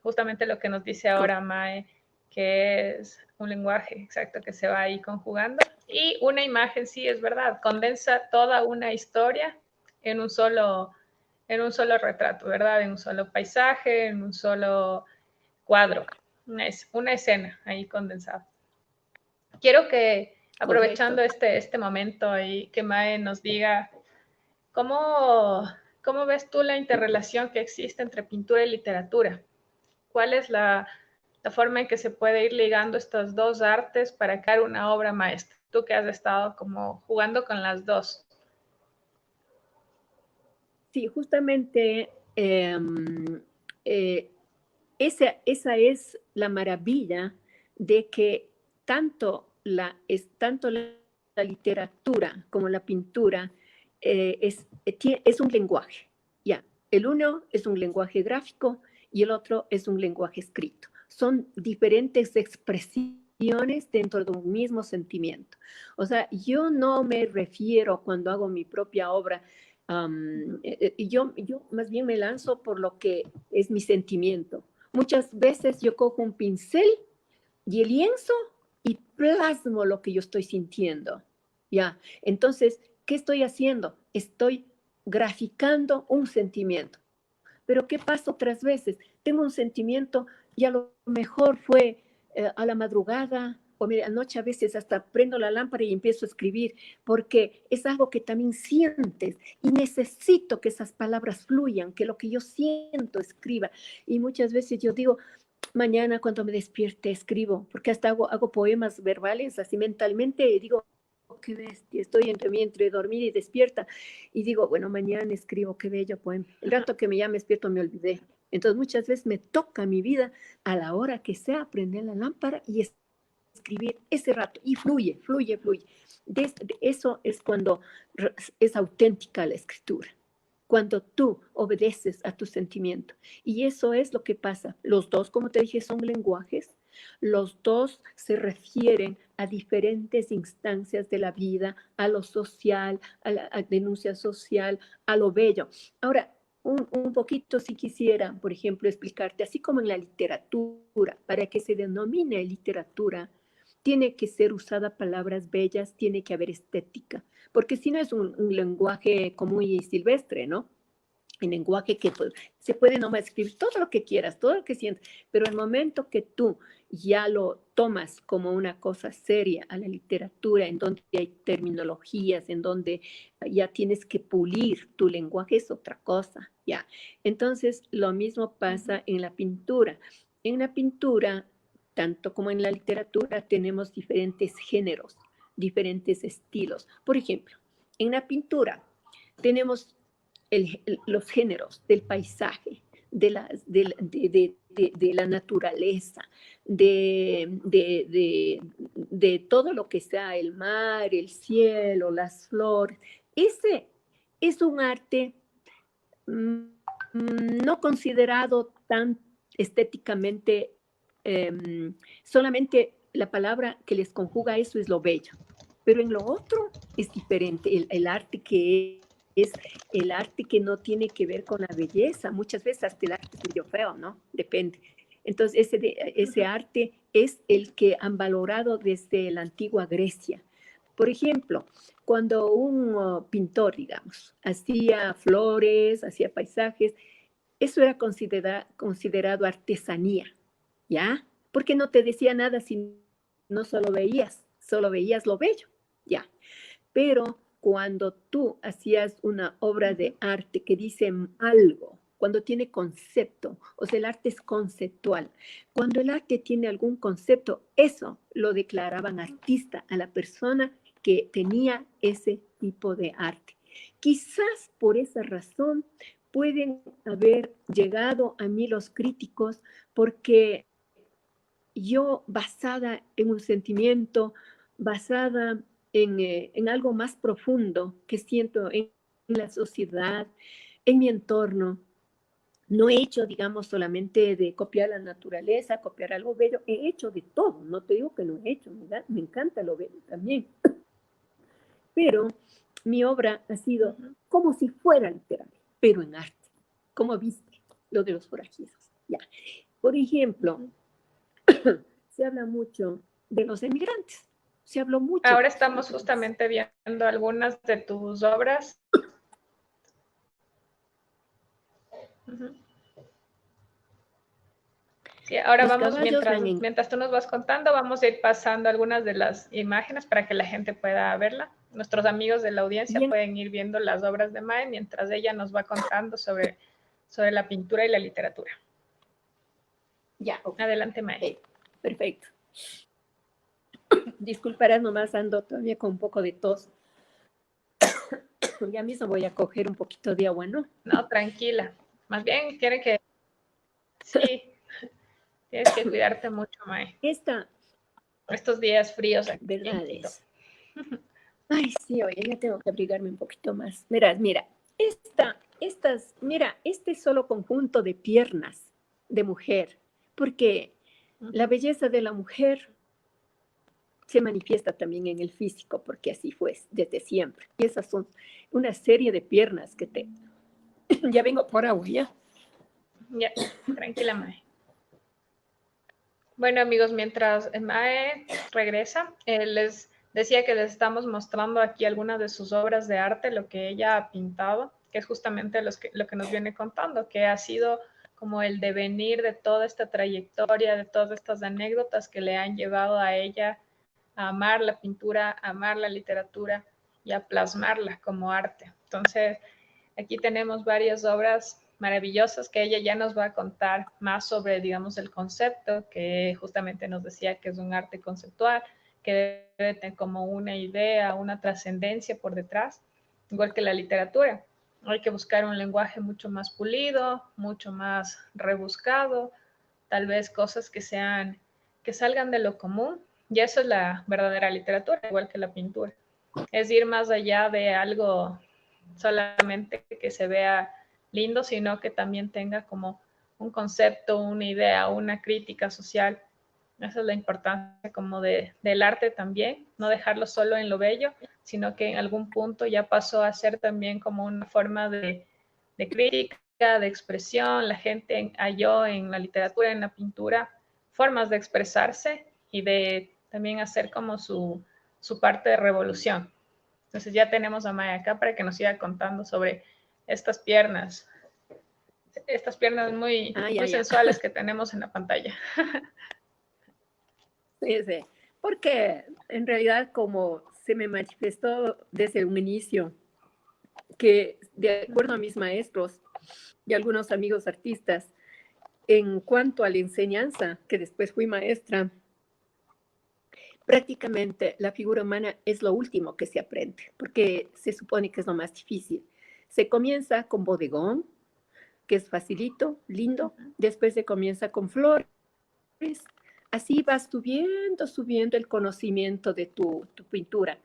Justamente lo que nos dice ahora Mae, que es un lenguaje exacto que se va ahí conjugando. Y una imagen, sí, es verdad, condensa toda una historia en en un solo retrato, ¿verdad? En un solo paisaje, en un solo cuadro, una escena ahí condensada. Quiero que, aprovechando correcto. este momento, y que Mae nos diga cómo, cómo ves tú la interrelación que existe entre pintura y literatura. ¿Cuál es la forma en que se puede ir ligando estas dos artes para crear una obra maestra? Tú que has estado como jugando con las dos. Sí, justamente eh, esa es la maravilla de que tanto la literatura como la pintura es un lenguaje, ¿ya? El uno es un lenguaje gráfico y el otro es un lenguaje escrito. Son diferentes expresiones dentro de un mismo sentimiento. O sea, yo no me refiero cuando hago mi propia obra, yo más bien me lanzo por lo que es mi sentimiento. Muchas veces yo cojo un pincel y el lienzo y plasmo lo que yo estoy sintiendo. Ya, entonces, ¿qué estoy haciendo? Estoy graficando un sentimiento. Pero ¿qué pasa otras veces? Tengo un sentimiento y a lo mejor fue a la madrugada o anoche a veces hasta prendo la lámpara y empiezo a escribir porque es algo que también sientes y necesito que esas palabras fluyan, que lo que yo siento escriba. Y muchas veces yo digo, mañana cuando me despierte escribo, porque hasta hago poemas verbales así mentalmente y digo, oh, qué bestia, estoy entre dormir y despierta y digo, bueno, mañana escribo, qué bello poema. El rato que me llame despierto me olvidé. Entonces muchas veces me toca mi vida a la hora que sea prender la lámpara y escribir ese rato y fluye, fluye, fluye. Eso es cuando es auténtica la escritura, cuando tú obedeces a tu sentimiento. Y eso es lo que pasa. Los dos, como te dije, son lenguajes. Los dos se refieren a diferentes instancias de la vida, a lo social, a la denuncia social, a lo bello. Ahora, un poquito si quisiera, por ejemplo, explicarte, así como en la literatura, para que se denomine literatura, tiene que ser usada palabras bellas, tiene que haber estética, porque si no es un lenguaje común y silvestre, ¿no? En lenguaje que pues, se puede nomás escribir todo lo que quieras, todo lo que sientas, pero el momento que tú ya lo tomas como una cosa seria a la literatura, en donde hay terminologías, en donde ya tienes que pulir tu lenguaje, es otra cosa, ¿ya? Entonces, lo mismo pasa en la pintura. En la pintura, tanto como en la literatura, tenemos diferentes géneros, diferentes estilos. Por ejemplo, en la pintura tenemos los géneros del paisaje, de la naturaleza, de todo lo que sea el mar, el cielo, las flores. Ese es un arte no considerado tan estéticamente, solamente la palabra que les conjuga eso es lo bello, pero en lo otro es diferente, el arte que es el arte que no tiene que ver con la belleza, muchas veces hasta el arte es medio feo, ¿no? Depende. Entonces, ese arte es el que han valorado desde la antigua Grecia. Por ejemplo, cuando un pintor, digamos, hacía flores, hacía paisajes, eso era considerado artesanía, ¿ya? Porque no te decía nada si no solo veías lo bello, ¿ya? Pero cuando tú hacías una obra de arte que dice algo, cuando tiene concepto, o sea, el arte es conceptual. Cuando el arte tiene algún concepto, eso lo declaraban artista a la persona que tenía ese tipo de arte. Quizás por esa razón pueden haber llegado a mí los críticos porque yo basada en un sentimiento, basada en algo más profundo que siento en la sociedad, en mi entorno. No he hecho, digamos, solamente de copiar la naturaleza, copiar algo bello, he hecho de todo, no te digo que no he hecho, me encanta lo bello también, pero mi obra ha sido como si fuera literaria, pero en arte, como viste, lo de los forajidos. Ya. Por ejemplo, se habla mucho de los emigrantes, se habló mucho de Ahora los estamos emigrantes. justamente viendo algunas de tus obras. Sí, ahora Los vamos, caballos mientras tú nos vas contando, vamos a ir pasando algunas de las imágenes para que la gente pueda verla. Nuestros amigos de la audiencia bien, pueden ir viendo las obras de Mae mientras ella nos va contando sobre la pintura y la literatura. ya, ok, Adelante, Mae. perfecto. Disculparás, nomás ando todavía con un poco de tos. Ya mismo voy a coger un poquito de agua, ¿no? No, tranquila. Más bien quiere que sí, tienes que cuidarte mucho, Mae. Esta, Estos días fríos aquí en verdad Quito. es. Ay, sí, oye, ya tengo que abrigarme un poquito más. Mira, esta Mira, este solo conjunto de piernas de mujer, porque la belleza de la mujer se manifiesta también en el físico, porque así fue desde siempre. Y esas son una serie de piernas que te... Ya vengo por agua, ¿ya? Ya, tranquila, Mae. Bueno, amigos, mientras Mae regresa, les decía que les estamos mostrando aquí algunas de sus obras de arte, lo que ella ha pintado, que es justamente lo que nos viene contando, que ha sido como el devenir de toda esta trayectoria, de todas estas anécdotas que le han llevado a ella a amar la pintura, a amar la literatura y a plasmarla como arte. Entonces, aquí tenemos varias obras maravillosas que ella ya nos va a contar más sobre, digamos, el concepto, que justamente nos decía que es un arte conceptual, que debe tener como una idea, una trascendencia por detrás, igual que la literatura. Hay que buscar un lenguaje mucho más pulido, mucho más rebuscado, tal vez cosas que salgan de lo común, y eso es la verdadera literatura, igual que la pintura. Es ir más allá de algo solamente que se vea lindo, sino que también tenga como un concepto, una idea, una crítica social. Esa es la importancia como del arte también, no dejarlo solo en lo bello, sino que en algún punto ya pasó a ser también como una forma de crítica, de expresión. La gente halló en la literatura, en la pintura, formas de expresarse y de también hacer como su parte de revolución. Entonces ya tenemos a Maya acá para que nos siga contando sobre estas piernas muy, muy sensuales que tenemos en la pantalla. Sí, sí. Porque en realidad como se me manifestó desde un inicio, que de acuerdo a mis maestros y algunos amigos artistas, en cuanto a la enseñanza, que después fui maestra, prácticamente la figura humana es lo último que se aprende, porque se supone que es lo más difícil. Se comienza con bodegón, que es facilito, lindo, después se comienza con flores, así vas subiendo el conocimiento de tu pintura.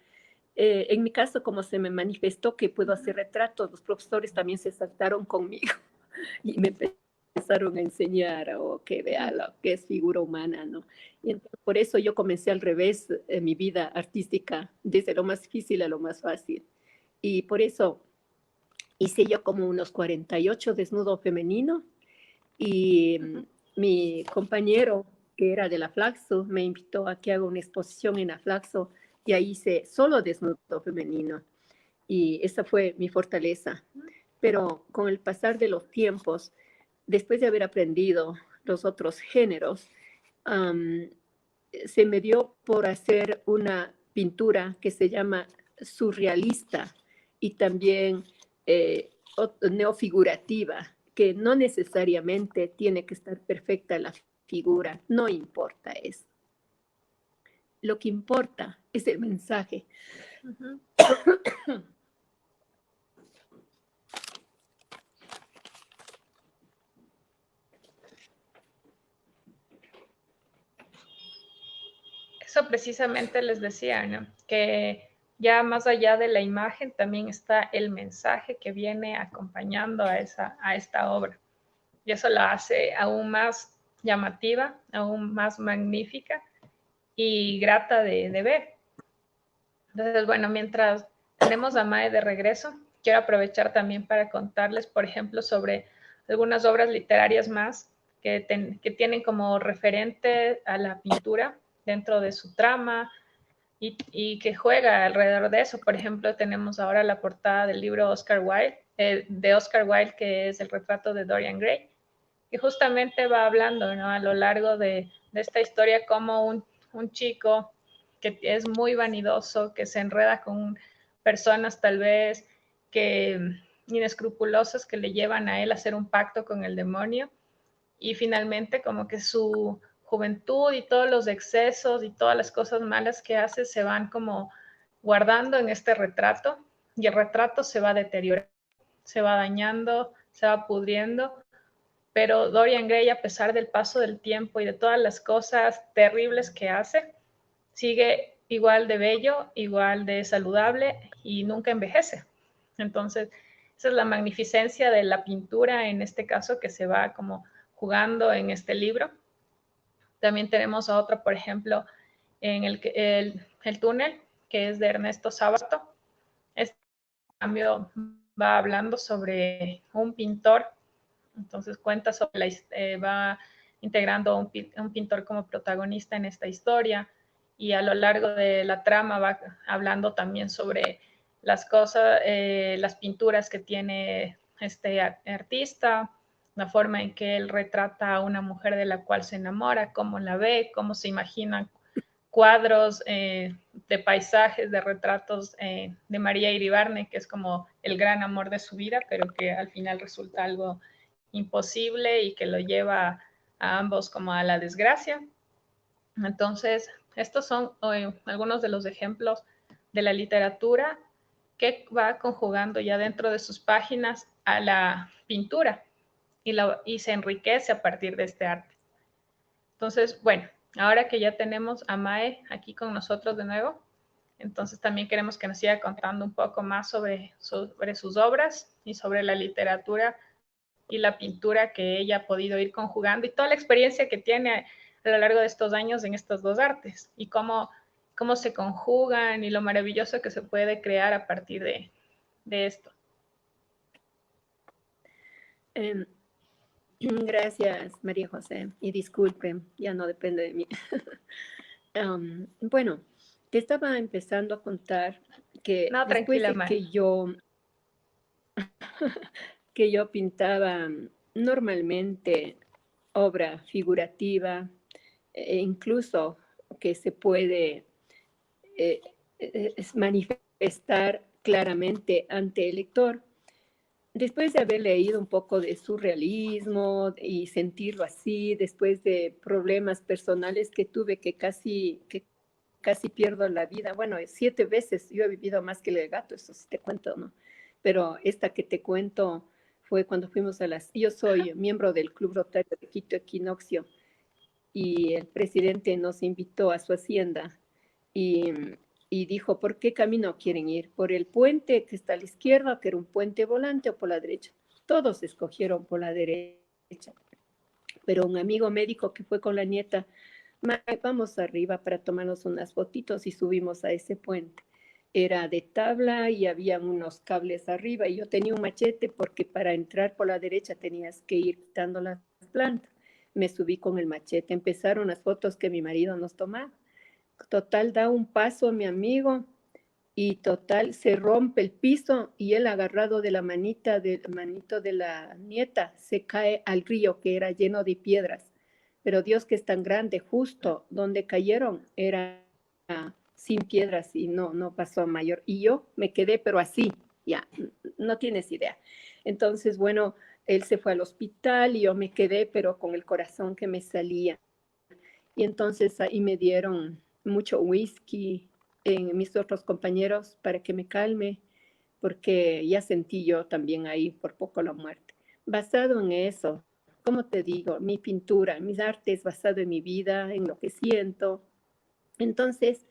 En mi caso, como se me manifestó que puedo hacer retratos, los profesores también se saltaron conmigo y me empezaron a enseñar o que vea lo que es figura humana, ¿no? Y entonces, por eso yo comencé al revés en mi vida artística, desde lo más difícil a lo más fácil. Y por eso hice yo como unos 48 desnudo femenino y mi compañero que era de la Flaxo me invitó a que haga una exposición en la Flaxo y ahí hice solo desnudo femenino y esa fue mi fortaleza. Pero con el pasar de los tiempos, después de haber aprendido los otros géneros, se me dio por hacer una pintura que se llama surrealista y también neofigurativa, que no necesariamente tiene que estar perfecta la figura, no importa eso. Lo que importa es el mensaje. Eso precisamente les decía, ¿no? Que ya más allá de la imagen también está el mensaje que viene acompañando a esta obra. Y eso la hace aún más llamativa, aún más magnífica y grata de ver. Entonces, bueno, mientras tenemos a Mae de regreso, quiero aprovechar también para contarles, por ejemplo, sobre algunas obras literarias más que tienen como referente a la pintura dentro de su trama y que juega alrededor de eso. Por ejemplo, tenemos ahora la portada del libro de Oscar Wilde, que es el retrato de Dorian Gray, que justamente va hablando, ¿no? A lo largo de esta historia como un chico que es muy vanidoso, que se enreda con personas tal vez que inescrupulosas que le llevan a él a hacer un pacto con el demonio y finalmente como que su juventud y todos los excesos y todas las cosas malas que hace se van como guardando en este retrato y el retrato se va deteriorando, se va dañando, se va pudriendo, pero Dorian Gray, a pesar del paso del tiempo y de todas las cosas terribles que hace, sigue igual de bello, igual de saludable y nunca envejece. Entonces, Esa es la magnificencia de la pintura, en este caso, que se va como jugando en este libro. También tenemos a otro, por ejemplo, en el túnel, que es de Ernesto Sábato. Este cambio va hablando sobre un pintor, entonces cuenta sobre va integrando a un pintor como protagonista en esta historia, y a lo largo de la trama va hablando también sobre las cosas, las pinturas que tiene este artista, la forma en que él retrata a una mujer de la cual se enamora, cómo la ve, cómo se imagina cuadros de paisajes, de retratos de María Iribarne, que es como el gran amor de su vida, pero que al final resulta algo imposible y que lo lleva a ambos como a la desgracia. Entonces, estos son algunos de los ejemplos de la literatura que va conjugando ya dentro de sus páginas a la pintura y se enriquece a partir de este arte. Entonces, bueno, ahora que ya tenemos a Mae aquí con nosotros de nuevo, entonces también queremos que nos siga contando un poco más sobre sus obras y sobre la literatura y la pintura que ella ha podido ir conjugando y toda la experiencia que tiene a lo largo de estos años en estos dos artes y cómo se conjugan y lo maravilloso que se puede crear a partir de esto. Gracias, María José. Y disculpen, ya no depende de mí. Bueno, te estaba empezando a contar que No, después tranquila, de Mae. que yo pintaba normalmente obra figurativa, incluso que se puede manifestar claramente ante el lector. Después de haber leído un poco de surrealismo y sentirlo así, después de problemas personales que tuve que casi pierdo la vida. Bueno, 7 veces yo he vivido más que el gato, eso sí te cuento, ¿no? Pero esta que te cuento fue cuando fuimos yo soy miembro del Club Rotario de Quito Equinoccio, y el presidente nos invitó a su hacienda y, y dijo, ¿por qué camino quieren ir? ¿Por el puente que está a la izquierda, que era un puente volante, o por la derecha? Todos escogieron por la derecha, pero un amigo médico que fue con la nieta, vamos arriba para tomarnos unas fotitos, y subimos a ese puente. Era de tabla y había unos cables arriba, y yo tenía un machete porque para entrar por la derecha tenías que ir quitando las plantas. Me subí con el machete, empezaron las fotos que mi marido nos tomaba. Total, da un paso mi amigo y total se rompe el piso, y él, agarrado de la manito de la nieta, se cae al río que era lleno de piedras. Pero Dios, que es tan grande, justo donde cayeron era sin piedras y no pasó a mayor. Y yo me quedé, pero así, ya, no tienes idea. Entonces, bueno, él se fue al hospital y yo me quedé, pero con el corazón que me salía. Y entonces ahí me dieron mucho whisky en mis otros compañeros para que me calme, porque ya sentí yo también ahí por poco la muerte. Basado en eso, como te digo, mi pintura, mis artes, basado en mi vida, en lo que siento. Entonces,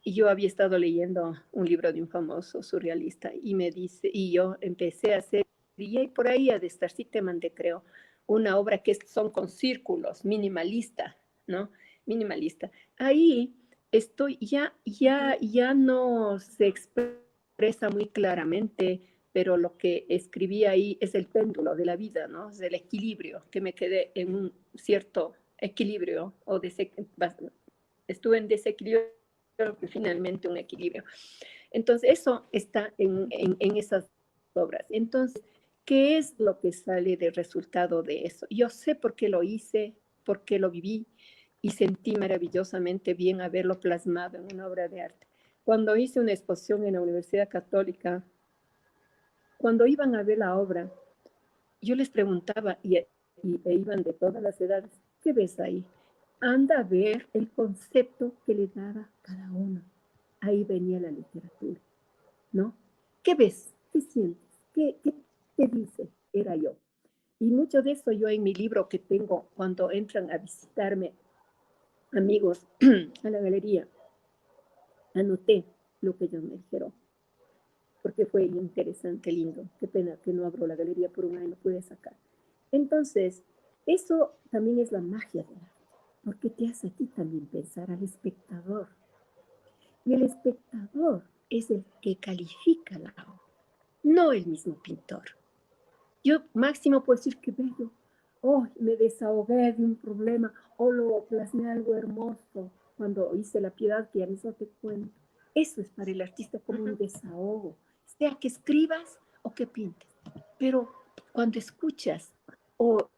yo había estado leyendo un libro de un famoso surrealista y me dice, y yo empecé a hacer, y por ahí ha de estar, sí te mandé, creo, una obra que son con círculos, minimalista, ¿no? Minimalista. Ahí estoy, ya no se expresa muy claramente, pero lo que escribí ahí es el péndulo de la vida, ¿no? Es el equilibrio, que me quedé en un cierto equilibrio, estuve en desequilibrio, finalmente un equilibrio. Entonces, eso está en esas obras. Entonces, ¿qué es lo que sale del resultado de eso? Yo sé por qué lo hice, por qué lo viví, y sentí maravillosamente bien haberlo plasmado en una obra de arte. Cuando hice una exposición en la Universidad Católica, cuando iban a ver la obra, yo les preguntaba, e iban de todas las edades, ¿qué ves ahí? Anda a ver el concepto que le daba cada uno. Ahí venía la literatura, ¿no? ¿Qué ves? ¿Qué sientes? ¿Qué te dice? Era yo. Y mucho de eso yo en mi libro que tengo, cuando entran a visitarme amigos a la galería, anoté lo que ellos me dijeron. porque fue interesante, lindo. Qué pena que no abro la galería por un año, no pude sacar. Entonces, eso también es la magia del arte, porque te hace a ti también pensar al espectador. Y el espectador es el que califica la obra, no el mismo pintor. Yo máximo puedo decir que bello, oh, me desahogué de un problema, o lo plasmé algo hermoso cuando hice la piedad, que ya mismo te cuento. Eso es para el artista como un desahogo, sea que escribas o que pintes. Pero cuando escuchas o,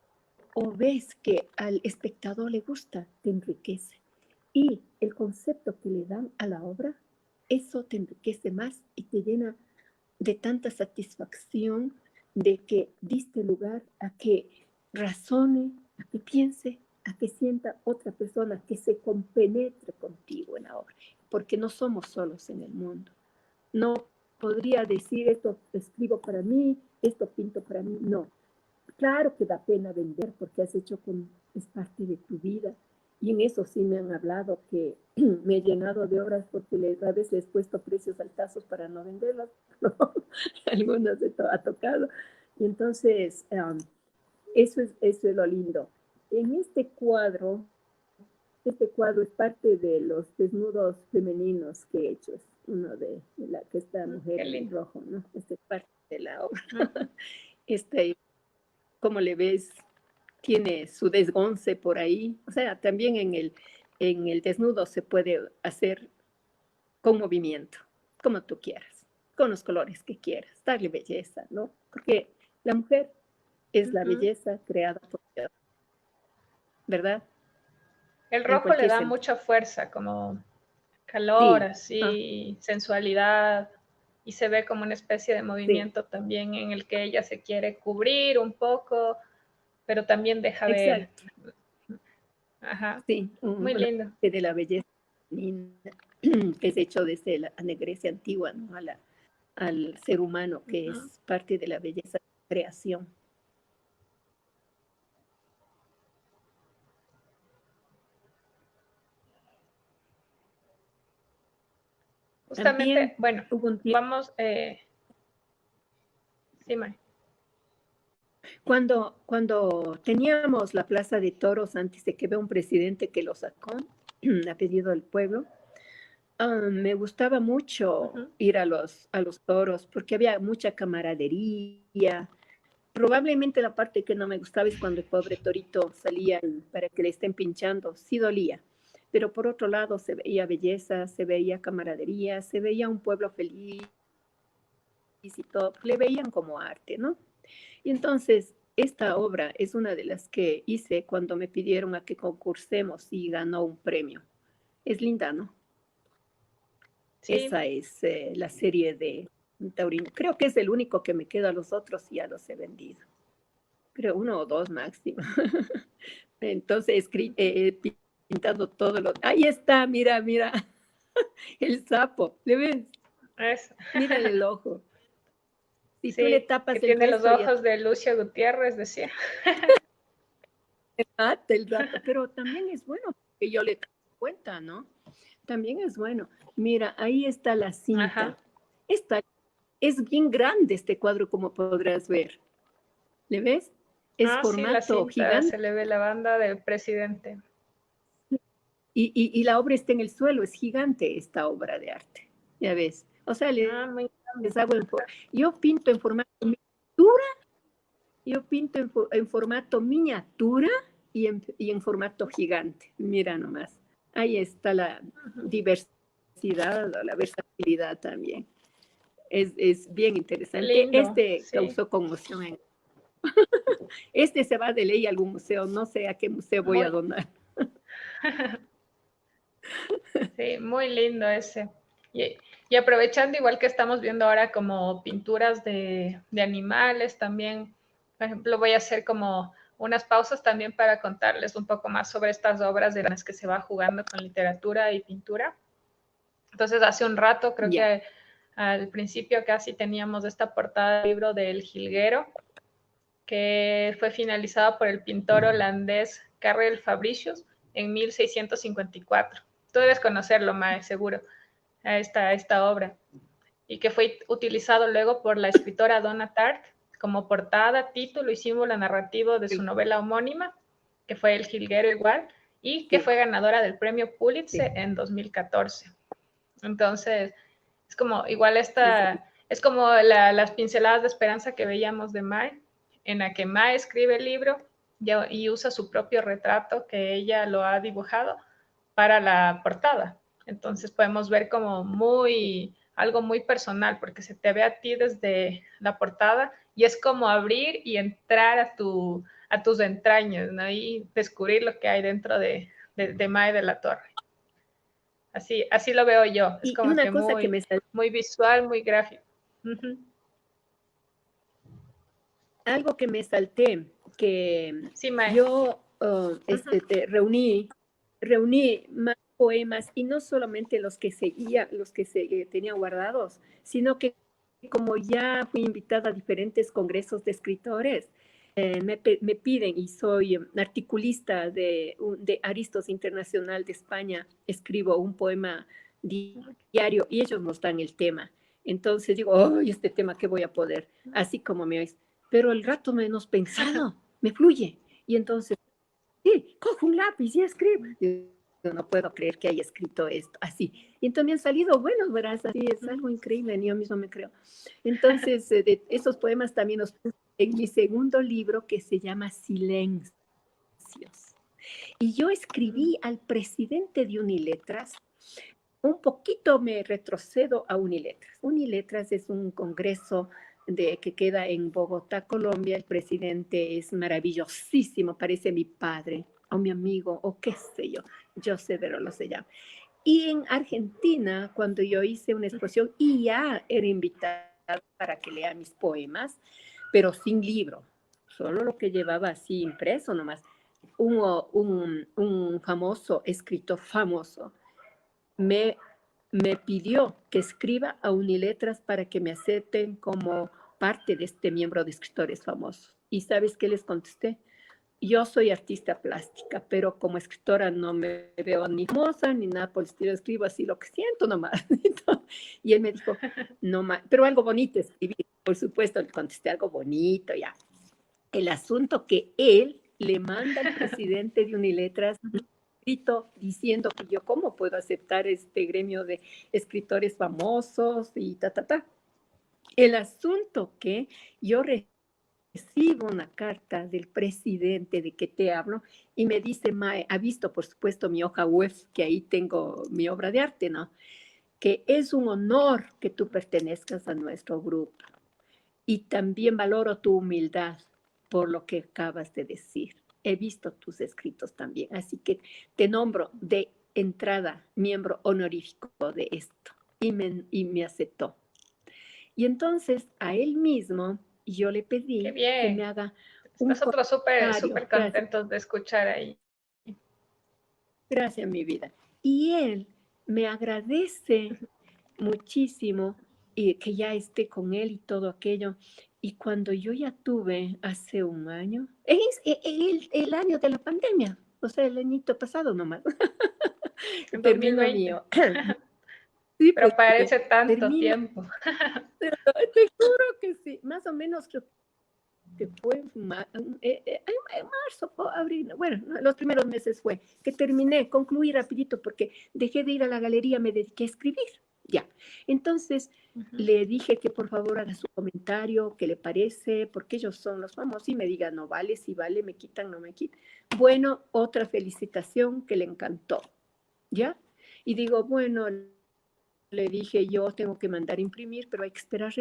o ves que al espectador le gusta, te enriquece. Y el concepto que le dan a la obra, eso te enriquece más y te llena de tanta satisfacción de que diste lugar a que razone, a que piense, a que sienta otra persona, que se compenetre contigo en la obra, porque no somos solos en el mundo. No podría decir esto escribo para mí, esto pinto para mí, no. Claro que da pena vender porque has hecho es parte de tu vida. Y en eso sí me han hablado que me he llenado de obras porque a veces les he puesto precios altazos para no venderlas. ¿No? Algunas ha tocado. Y entonces, eso es lo lindo. En este cuadro es parte de los desnudos femeninos que he hecho. Es uno de la que esta mujer en rojo, ¿no? Esta es parte de la obra. Este, como le ves, tiene su desgonce por ahí. O sea, también en el desnudo se puede hacer con movimiento, como tú quieras, con los colores que quieras, darle belleza, ¿no? Porque la mujer es la belleza creada por Dios, ¿verdad? El En rojo le cualquier da sentido. mucha fuerza, como calor, Sí, así, sensualidad, y se ve como una especie de sí, movimiento también en el que ella se quiere cubrir un poco, pero también deja ver. exacto. Ajá, Sí, muy una lindo. parte de la belleza femenina que es hecho desde la Grecia antigua, ¿no? Al ser humano, que Ujú. es parte de la belleza de la creación. Justamente, También bueno, hubo un tiempo vamos, sí, May. cuando teníamos la Plaza de Toros antes de que vea un presidente que lo sacó a pedido del pueblo, me gustaba mucho Ujú. ir a los toros porque había mucha camaradería. Probablemente la parte que no me gustaba es cuando el pobre torito salía para que le estén pinchando, sí dolía. Pero por otro lado se veía belleza, se veía camaradería, se veía un pueblo feliz y todo, le veían como arte, ¿no? Y entonces, esta obra es una de las que hice cuando me pidieron a que concursemos y ganó un premio. Es linda, ¿no? Sí, Esa es la serie de Taurino. Creo que es el único que me queda, los otros ya los he vendido. Creo uno o dos máximo. Entonces, he pintado todo lo... Ahí está, mira, mira, el sapo, ¿le ves? es, Mírale el ojo. Si tú le sí, que tapas el tiene los resto, ya ojos de Lucio Gutiérrez, decía. te mata el rato. Pero también es bueno que yo le doy cuenta, ¿no? También es bueno. Mira, ahí está la cinta. Ajá. Esta, es bien grande este cuadro, como podrás ver. ¿Le ves? Es Ah, sí, la formato cinta, gigante se le ve la banda del presidente. y la obra está en el suelo. Es gigante esta obra de arte. Ya ves. O sea, Ah, muy grande. les hago yo pinto en formato miniatura, yo pinto en formato miniatura y en formato gigante. Mira nomás. Ahí está la Ujú. diversidad o la versatilidad también. Es bien Qué interesante. lindo, Este sí, causó conmoción. Este se va de ley a algún museo. No sé a qué museo voy a muy, donar. sí, muy lindo ese. Y aprovechando, igual que estamos viendo ahora como pinturas de animales, también, por ejemplo, voy a hacer como unas pausas también para contarles un poco más sobre estas obras de las que se va jugando con literatura y pintura. Entonces, hace un rato, creo Ya. que al principio casi teníamos esta portada del libro del Jilguero, que fue finalizada por el pintor holandés Karel Fabricius en 1654. Tú debes conocerlo, Mae, seguro, a esta obra. y que fue utilizado luego por la escritora Donna Tartt como portada, título y símbolo narrativo de su novela homónima, que fue El Jilguero igual, y que fue ganadora del premio Pulitzer en 2014. Entonces, es como igual es como las pinceladas de esperanza que veíamos de Mae, en la que Mae escribe el libro y usa su propio retrato que ella lo ha dibujado para la portada. Entonces podemos ver como algo muy personal, porque se te ve a ti desde la portada y es como abrir y entrar a tus entrañas, ¿no? Y descubrir lo que hay dentro de Mae de la Torre. Así lo veo yo. Es Y como una que cosa que me muy visual, muy gráfico. Uh-huh. Algo que me salté, que Sí, Mae. yo reuní más poemas y no solamente los que seguía, los que tenía guardados, sino que como ya fui invitada a diferentes congresos de escritores, me piden, y soy articulista de Aristos Internacional de España, escribo un poema diario y ellos nos dan el tema. Entonces digo, oh, este tema, ¿qué voy a poder? Así como me oís. Pero el rato menos pensado, me fluye. Y entonces, sí, cojo un lápiz y escribo. Yo no puedo creer que haya escrito esto así. Y entonces me han salido buenos, verás, así es algo increíble, yo mismo me creo. Entonces, de esos poemas también los puse en mi segundo libro que se llama Silencios. Y yo escribí al presidente de Uniletras. Un poquito me retrocedo a Uniletras. Uniletras es un congreso que queda en Bogotá, Colombia. El presidente es maravillosísimo, parece mi padre o mi amigo o qué sé yo, José Verolo se llama. Y en Argentina, cuando yo hice una exposición y ya era invitada para que lea mis poemas, pero sin libro, solo lo que llevaba así impreso nomás, un famoso escritor famoso me pidió que escriba a Uniletras para que me acepten como parte de este miembro de escritores famosos. ¿Y sabes qué les contesté? Yo soy artista plástica, pero como escritora no me veo ni famosa ni nada por el estilo, escribo así lo que siento nomás. Y él me dijo, no más, pero algo bonito escribir. Por supuesto, le contesté algo bonito ya. El asunto que él le manda al presidente de Uniletras diciendo que yo cómo puedo aceptar este gremio de escritores famosos y ta. El asunto que yo recibo una carta del presidente de que te hablo y me dice, Mae, ha visto por supuesto mi hoja web, que ahí tengo mi obra de arte, ¿no? Que es un honor que tú pertenezcas a nuestro grupo y también valoro tu humildad por lo que acabas de decir. He visto tus escritos también, así que te nombro de entrada miembro honorífico de esto. Y me aceptó. Y entonces a él mismo yo le pedí que me haga un Nosotros comentario. súper contentos de escuchar ahí. Gracias, mi vida. Y él me agradece muchísimo y que ya esté con él y todo aquello. Y cuando yo ya tuve hace un año, es el año de la pandemia, o sea, el añito pasado nomás, En termino 2020. mío. Sí, Pero pues parece tanto termino, tiempo. te juro que sí, más o menos creo que fue en marzo, abril, bueno, los primeros meses fue que terminé, concluí rapidito porque dejé de ir a la galería, me dediqué a escribir, ya. Entonces le dije que por favor haga su comentario, qué le parece, porque ellos son los famosos y me diga, no vale, si vale, me quitan, no me quitan. Bueno, otra felicitación que le encantó, ¿ya? Y digo, bueno, le dije yo, tengo que mandar a imprimir, pero hay que esperar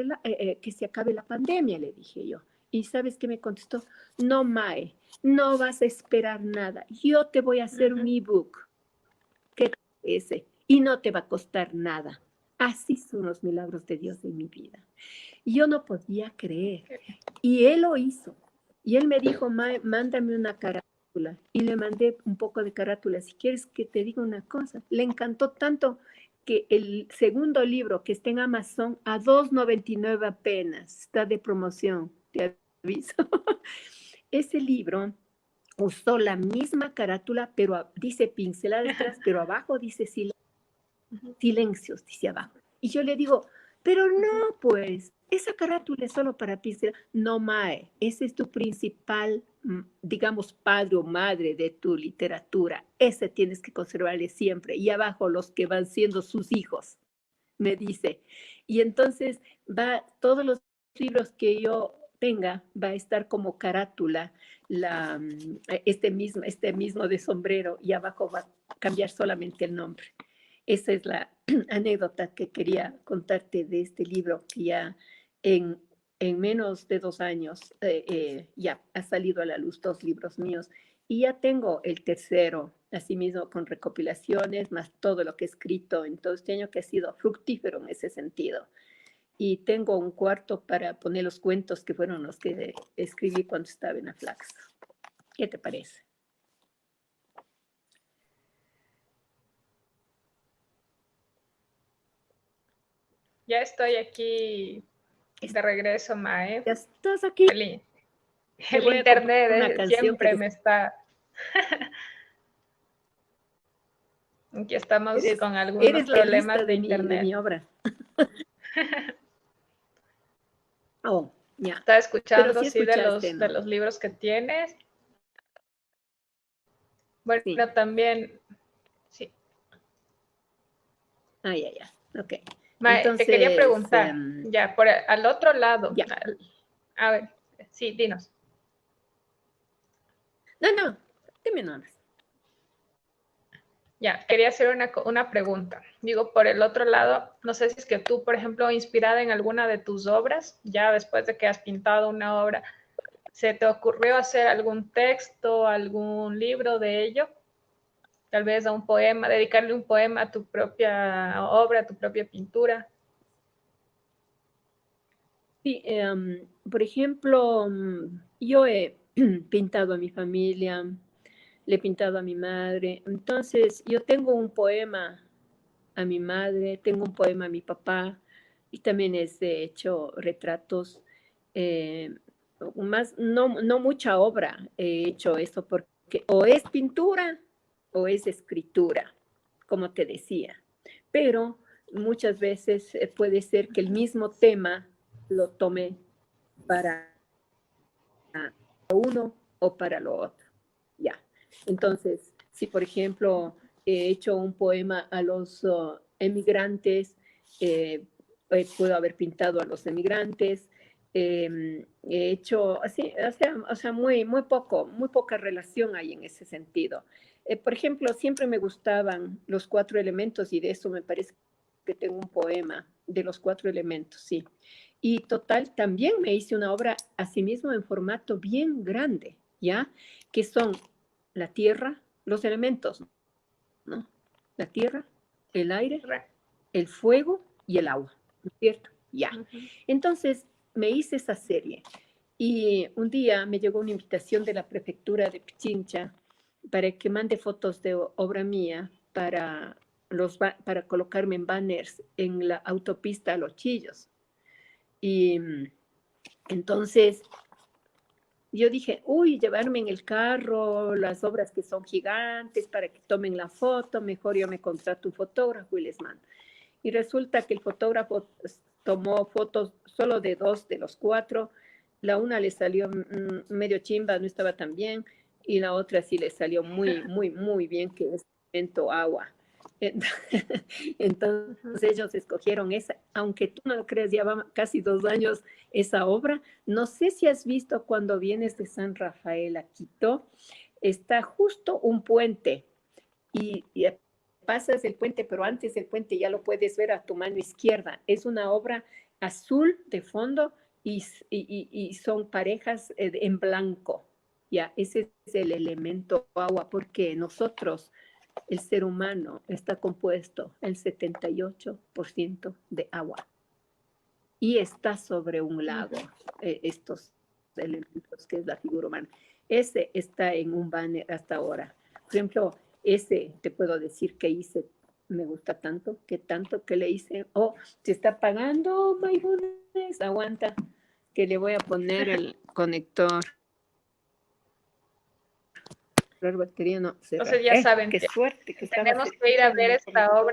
que se acabe la pandemia, le dije yo. ¿Y sabes qué me contestó? No, Mae, no vas a esperar nada. Yo te voy a hacer un ebook. ¿Qué ese? Y no te va a costar nada. Así son los milagros de Dios en mi vida. Yo no podía creer. Y él lo hizo. Y él me dijo, Mae, mándame una carátula. Y le mandé un poco de carátula. Si quieres que te diga una cosa. Le encantó tanto que el segundo libro que está en Amazon a $2.99 apenas, está de promoción, te aviso. Ese libro usó la misma carátula, pero dice pinceladas, pero abajo dice silencios, dice abajo. Y yo le digo, Pero no, pues, esa carátula es solo para ti. No, Mae, ese es tu principal, digamos, padre o madre de tu literatura. Ese tienes que conservarle siempre. Y abajo los que van siendo sus hijos, me dice. Y entonces todos los libros que yo tenga, va a estar como carátula este mismo de sombrero, y abajo va a cambiar solamente el nombre. Esa es la anécdota que quería contarte de este libro, que ya en, en menos de 2 años ya ha salido a la luz 2 libros míos, y ya tengo el tercero, asimismo con recopilaciones, más todo lo que he escrito en todo este año, que ha sido fructífero en ese sentido. Y tengo un cuarto para poner los cuentos que fueron los que escribí cuando estaba en Aflax. ¿Qué te parece? Ya estoy aquí de regreso, Mae. Ya estás aquí. Te El voy a componer una internet canción siempre me está... Aquí estamos con algunos eres la lista problemas de de internet. mi obra. Oh, ya. Estaba Pero escuchando, sí sí, escuchaste, de ¿no? los libros que tienes. Bueno, Sí. también, sí. Ah, ya, ya. Ok. Mae, te quería Entonces, preguntar, ya, al otro lado, ya. a ver, sí, dinos. No, dime nomás. Ya, quería hacer una pregunta. Digo, por el otro lado, no sé si es que tú, por ejemplo, inspirada en alguna de tus obras, ya después de que has pintado una obra, ¿se te ocurrió hacer algún texto, algún libro de ello? Tal vez a un poema, dedicarle un poema a tu propia obra, a tu propia pintura. Sí, por ejemplo, yo he pintado a mi familia, le he pintado a mi madre. Entonces, yo tengo un poema a mi madre, tengo un poema a mi papá, y también he hecho retratos. eh, no mucha obra he hecho eso, porque o es pintura o es escritura, como te decía. Pero muchas veces puede ser que el mismo tema lo tome para uno o para lo otro. Ya. Entonces, si por ejemplo he hecho un poema a los emigrantes, puedo haber pintado a los emigrantes. He hecho así, o sea muy poca relación hay en ese sentido. Por ejemplo, siempre me gustaban los 4 elementos, y de eso me parece que tengo un poema de los 4 elementos, sí. Y total, también me hice una obra asimismo en formato bien grande, ¿ya? Que son la tierra, los elementos, ¿no? La tierra, el aire, el fuego y el agua, ¿no es cierto? Ya. Entonces, me hice esa serie, y un día me llegó una invitación de la prefectura de Pichincha para que mande fotos de obra mía para colocarme en banners en la autopista a Los Chillos. Y entonces yo dije, uy, llevarme en el carro las obras que son gigantes para que tomen la foto, mejor yo me contrato un fotógrafo y les mando. Y resulta que el fotógrafo tomó fotos solo de 2 de los 4. La una le salió medio chimba, no estaba tan bien, y la otra sí le salió muy bien, que es elemento agua. Entonces ellos escogieron esa, aunque tú no lo creas, ya va casi 2 años esa obra. No sé si has visto cuando vienes de San Rafael a Quito, está justo un puente, y pasas el puente, pero antes del puente ya lo puedes ver a tu mano izquierda. Es una obra azul de fondo, y son parejas en blanco. Ya, ese es el elemento agua, porque nosotros, el ser humano, está compuesto el 78% de agua, y está sobre un lago, estos elementos que es la figura humana. Ese está en un banner hasta ahora. Por ejemplo, ese te puedo decir que hice, me gusta tanto que le hice. Oh, se está apagando, my goodness, aguanta, que le voy a poner el conector. Cerrar batería, no, cerrar. Entonces ya saben, Qué suerte que estaba tenemos que ir cerquita a de ver mi esta conector.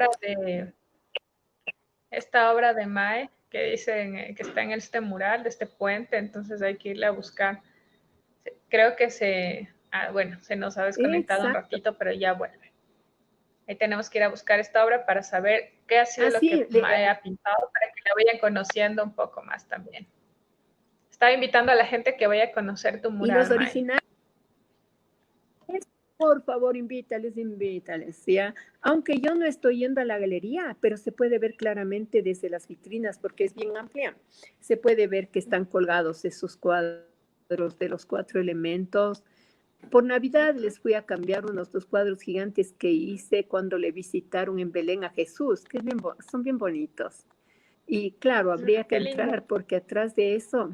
obra de Mae, que dicen que está en este mural de este puente, entonces hay que irle a buscar. Creo que bueno, se nos ha desconectado un Exacto. ratito, pero ya vuelve. Ahí tenemos que ir a buscar esta obra para saber qué ha sido lo Así, que Mae ha pintado, para que la vayan conociendo un poco más también. Estaba invitando a la gente que vaya a conocer tu y mural, los Mae. originales, por favor, invítales, ¿ya? Aunque yo no estoy yendo a la galería, pero se puede ver claramente desde las vitrinas porque es bien amplia. Se puede ver que están colgados esos cuadros de los 4 elementos. Por Navidad les fui a cambiar unos 2 cuadros gigantes que hice cuando le visitaron en Belén a Jesús, que son bien bonitos. Y claro, habría que Qué lindo. entrar porque atrás de eso,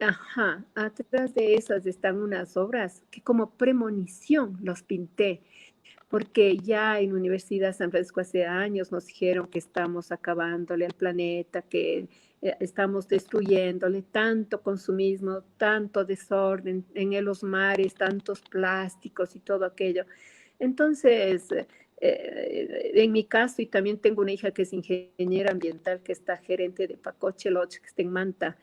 ajá, atrás de esas están unas obras que como premonición los pinté, porque ya en la Universidad de San Francisco hace años nos dijeron que estamos acabándole al planeta, que estamos destruyéndole tanto consumismo, tanto desorden en los mares, tantos plásticos y todo aquello. Entonces, en mi caso, y también tengo una hija que es ingeniera ambiental, que está gerente de Pacoche Lodge, que está en Manta,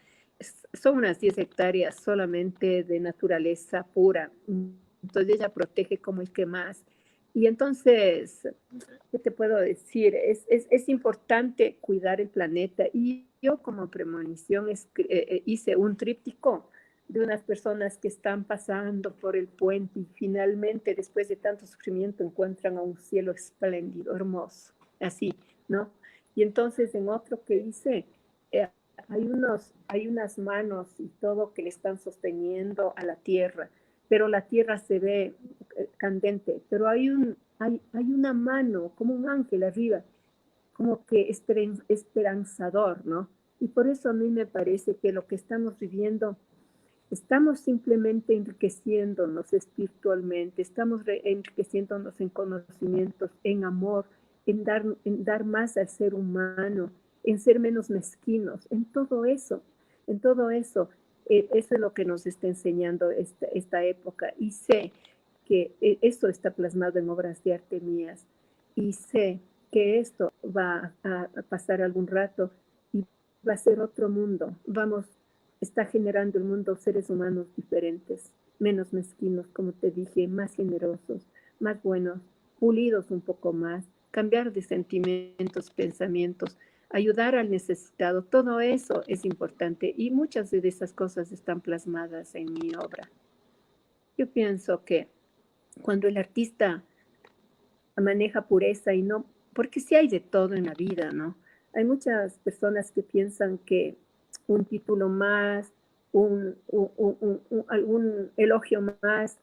son unas 10 hectáreas solamente de naturaleza pura. Entonces ella protege como el que más. Y entonces, ¿qué te puedo decir? Es importante cuidar el planeta. Y yo como premonición hice un tríptico de unas personas que están pasando por el puente y finalmente, después de tanto sufrimiento, encuentran a un cielo espléndido, hermoso, así, ¿no? Y entonces en otro que hice, eh, hay unas manos y todo que le están sosteniendo a la tierra, pero la tierra se ve candente, pero hay una mano, como un ángel arriba, como que esperanzador, ¿no? Y por eso a mí me parece que lo que estamos viviendo, estamos simplemente enriqueciéndonos espiritualmente, estamos enriqueciéndonos en conocimientos, en amor, en dar más al ser humano, en ser menos mezquinos, en todo eso. Eso es lo que nos está enseñando esta época. Y sé que esto está plasmado en obras de arte mías. Y sé que esto va a pasar algún rato y va a ser otro mundo. Está generando el mundo seres humanos diferentes, menos mezquinos, como te dije, más generosos, más buenos, pulidos un poco más, cambiar de sentimientos, pensamientos, ayudar al necesitado, todo eso es importante y muchas de esas cosas están plasmadas en mi obra. Yo pienso que cuando el artista maneja pureza y no, porque sí hay de todo en la vida, ¿no? Hay muchas personas que piensan que un título más, algún elogio más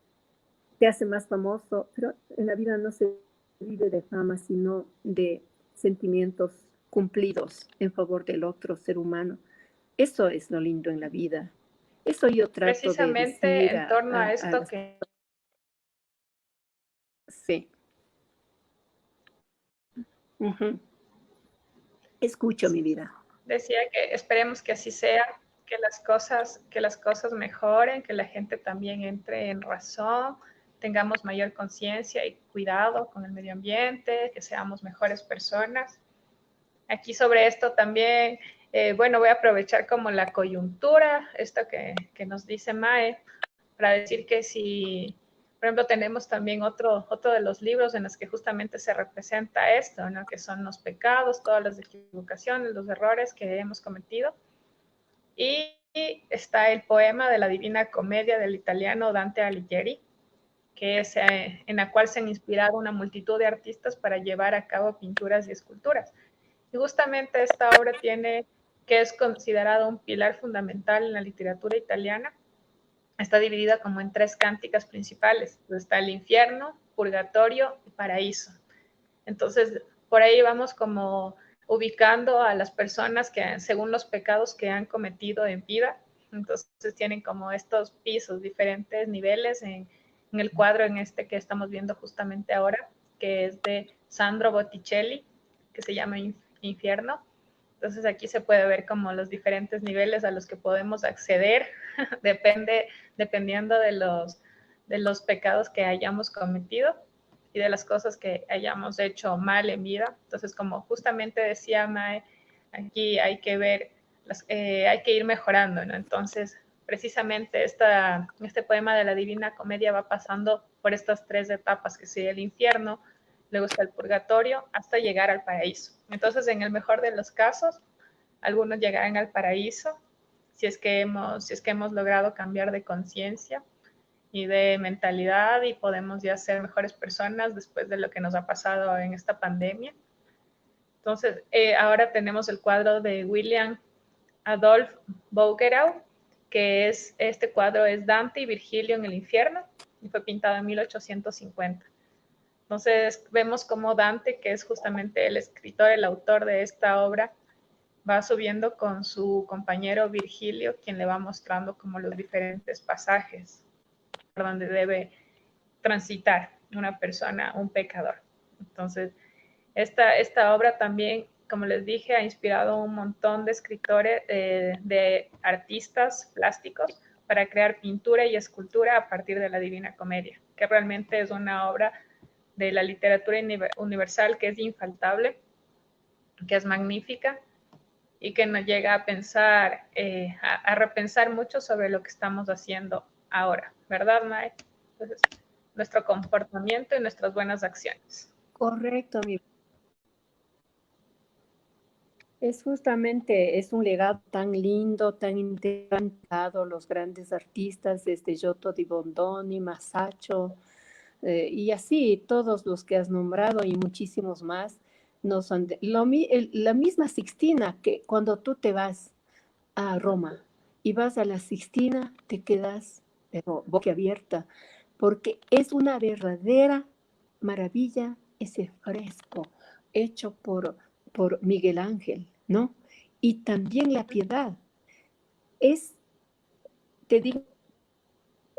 te hace más famoso, pero en la vida no se vive de fama, sino de sentimientos cumplidos en favor del otro ser humano. Eso es lo lindo en la vida. Eso yo trato de Precisamente decir en torno a a esto las... que Sí. Ujú. Escucho mi vida. decía que esperemos que así sea, que las cosas mejoren, que la gente también entre en razón, tengamos mayor conciencia y cuidado con el medio ambiente, que seamos mejores personas. Aquí sobre esto también, bueno, voy a aprovechar como la coyuntura, esto que nos dice Mae, para decir que si, por ejemplo, tenemos también otro de los libros en los que justamente se representa esto, ¿no? Que son los pecados, todas las equivocaciones, los errores que hemos cometido. Y está el poema de la Divina Comedia del italiano Dante Alighieri, que es, en la cual se han inspirado una multitud de artistas para llevar a cabo pinturas y esculturas. Y justamente esta obra que es considerado un pilar fundamental en la literatura italiana, está dividida como en 3 cánticas principales. Está el infierno, purgatorio y paraíso. Entonces, por ahí vamos como ubicando a las personas que según los pecados que han cometido en vida, entonces tienen como estos pisos, diferentes niveles en el cuadro en este que estamos viendo justamente ahora, que es de Sandro Botticelli, que se llama Infierno. Entonces aquí se puede ver como los diferentes niveles a los que podemos acceder, dependiendo de los pecados que hayamos cometido y de las cosas que hayamos hecho mal en vida. Entonces, como justamente decía Mae, aquí hay que ver, hay que ir mejorando, ¿no? Entonces, precisamente este poema de la Divina Comedia va pasando por estas tres etapas, que sería el infierno, luego está el purgatorio, hasta llegar al paraíso. Entonces, en el mejor de los casos, algunos llegarán al paraíso, si es que hemos logrado cambiar de conciencia y de mentalidad y podemos ya ser mejores personas después de lo que nos ha pasado en esta pandemia. Entonces, ahora tenemos el cuadro de William Adolf Bouguereau, que este cuadro es Dante y Virgilio en el infierno, y fue pintado en 1850. Entonces, vemos cómo Dante, que es justamente el escritor, el autor de esta obra, va subiendo con su compañero Virgilio, quien le va mostrando como los diferentes pasajes por donde debe transitar una persona, un pecador. Entonces, esta obra también, como les dije, ha inspirado a un montón de escritores, de artistas plásticos para crear pintura y escultura a partir de la Divina Comedia, que realmente es una obra de la literatura universal que es infaltable, que es magnífica y que nos llega a pensar, a repensar mucho sobre lo que estamos haciendo ahora, ¿verdad, Mae? Entonces, nuestro comportamiento y nuestras buenas acciones. Correcto, mi. Es justamente, es un legado tan lindo, tan interesante, los grandes artistas desde Giotto di Bondone, Masaccio, y así todos los que has nombrado y muchísimos más, nos han la misma Sixtina, que cuando tú te vas a Roma y vas a la Sixtina, te quedas pero boquiabierta, porque es una verdadera maravilla ese fresco hecho por Miguel Ángel, ¿no? Y también la piedad. Es, te digo,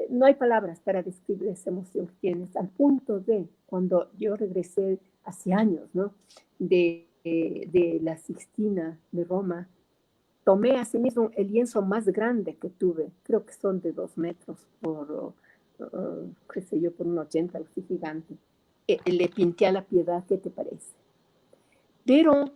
no hay palabras para describir esa emoción que tienes, al punto de cuando yo regresé hace años, ¿no? De la Sixtina de Roma, tomé así mismo el lienzo más grande que tuve, creo que son de 2 metros qué sé yo, por un 80, así gigante. Le pinté a la piedad, ¿qué te parece? Pero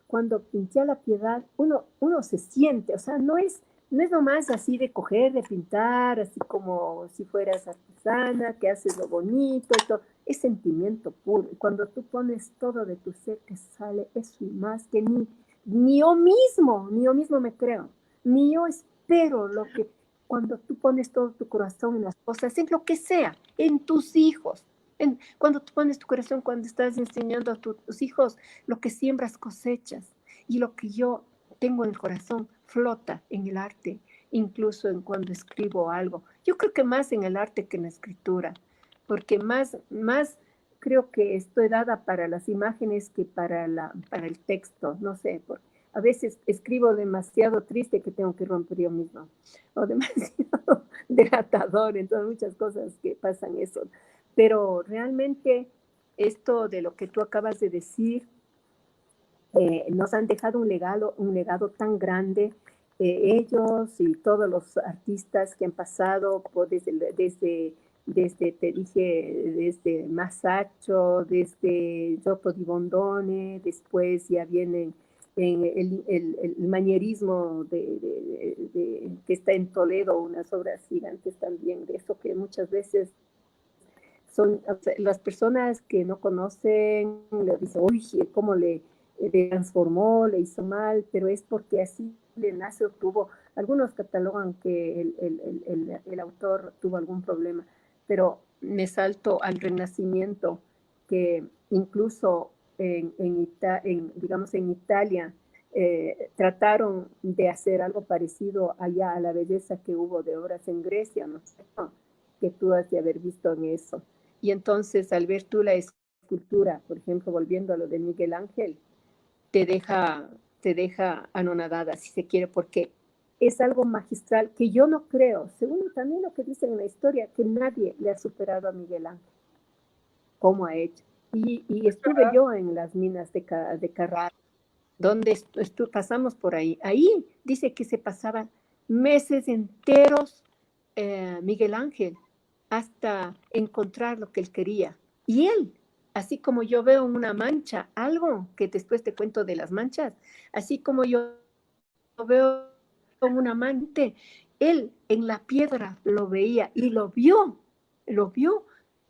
cuando pinté a la piedad, uno se siente, o sea, no es nomás así de coger, de pintar, así como si fueras artesana, que haces lo bonito y todo, es sentimiento puro. Y cuando tú pones todo de tu ser, te sale eso y más que ni yo mismo me creo, ni yo espero lo que, cuando tú pones todo tu corazón en las cosas, en lo que sea, en tus hijos, cuando tú pones tu corazón, cuando estás enseñando a tus hijos, lo que siembras cosechas, y lo que yo tengo en el corazón flota en el arte, incluso en cuando escribo algo. Yo creo que más en el arte que en la escritura, porque más creo que estoy dada para las imágenes que para el texto, no sé, porque a veces escribo demasiado triste que tengo que romper yo mismo, o demasiado delatador, entonces muchas cosas que pasan eso. Pero realmente esto de lo que tú acabas de decir, nos han dejado un legado tan grande, ellos y todos los artistas que han pasado te dije, desde Masaccio, desde Giotto di Bondone, después ya vienen en el manierismo que está en Toledo, unas obras gigantes también, de eso que muchas veces son, o sea, las personas que no conocen, le dicen, uy, cómo le transformó, le hizo mal, pero es porque así le nace o tuvo, algunos catalogan que el autor tuvo algún problema, pero me salto al Renacimiento, que incluso digamos, en Italia, trataron de hacer algo parecido allá a la belleza que hubo de obras en Grecia, ¿no? Que tú has de haber visto en eso. Y entonces, al ver tú la escultura, por ejemplo, volviendo a lo de Miguel Ángel, te deja anonadada, si se quiere, porque es algo magistral que yo no creo, según también lo que dicen en la historia, que nadie le ha superado a Miguel Ángel, como ha hecho. Y estuve yo en las minas de Carrara, donde pasamos por ahí. Ahí dice que se pasaban meses enteros Miguel Ángel hasta encontrar lo que él quería. Y él así como yo veo una mancha, algo que después te cuento de las manchas, así como yo veo una mancha, él en la piedra lo veía y lo vio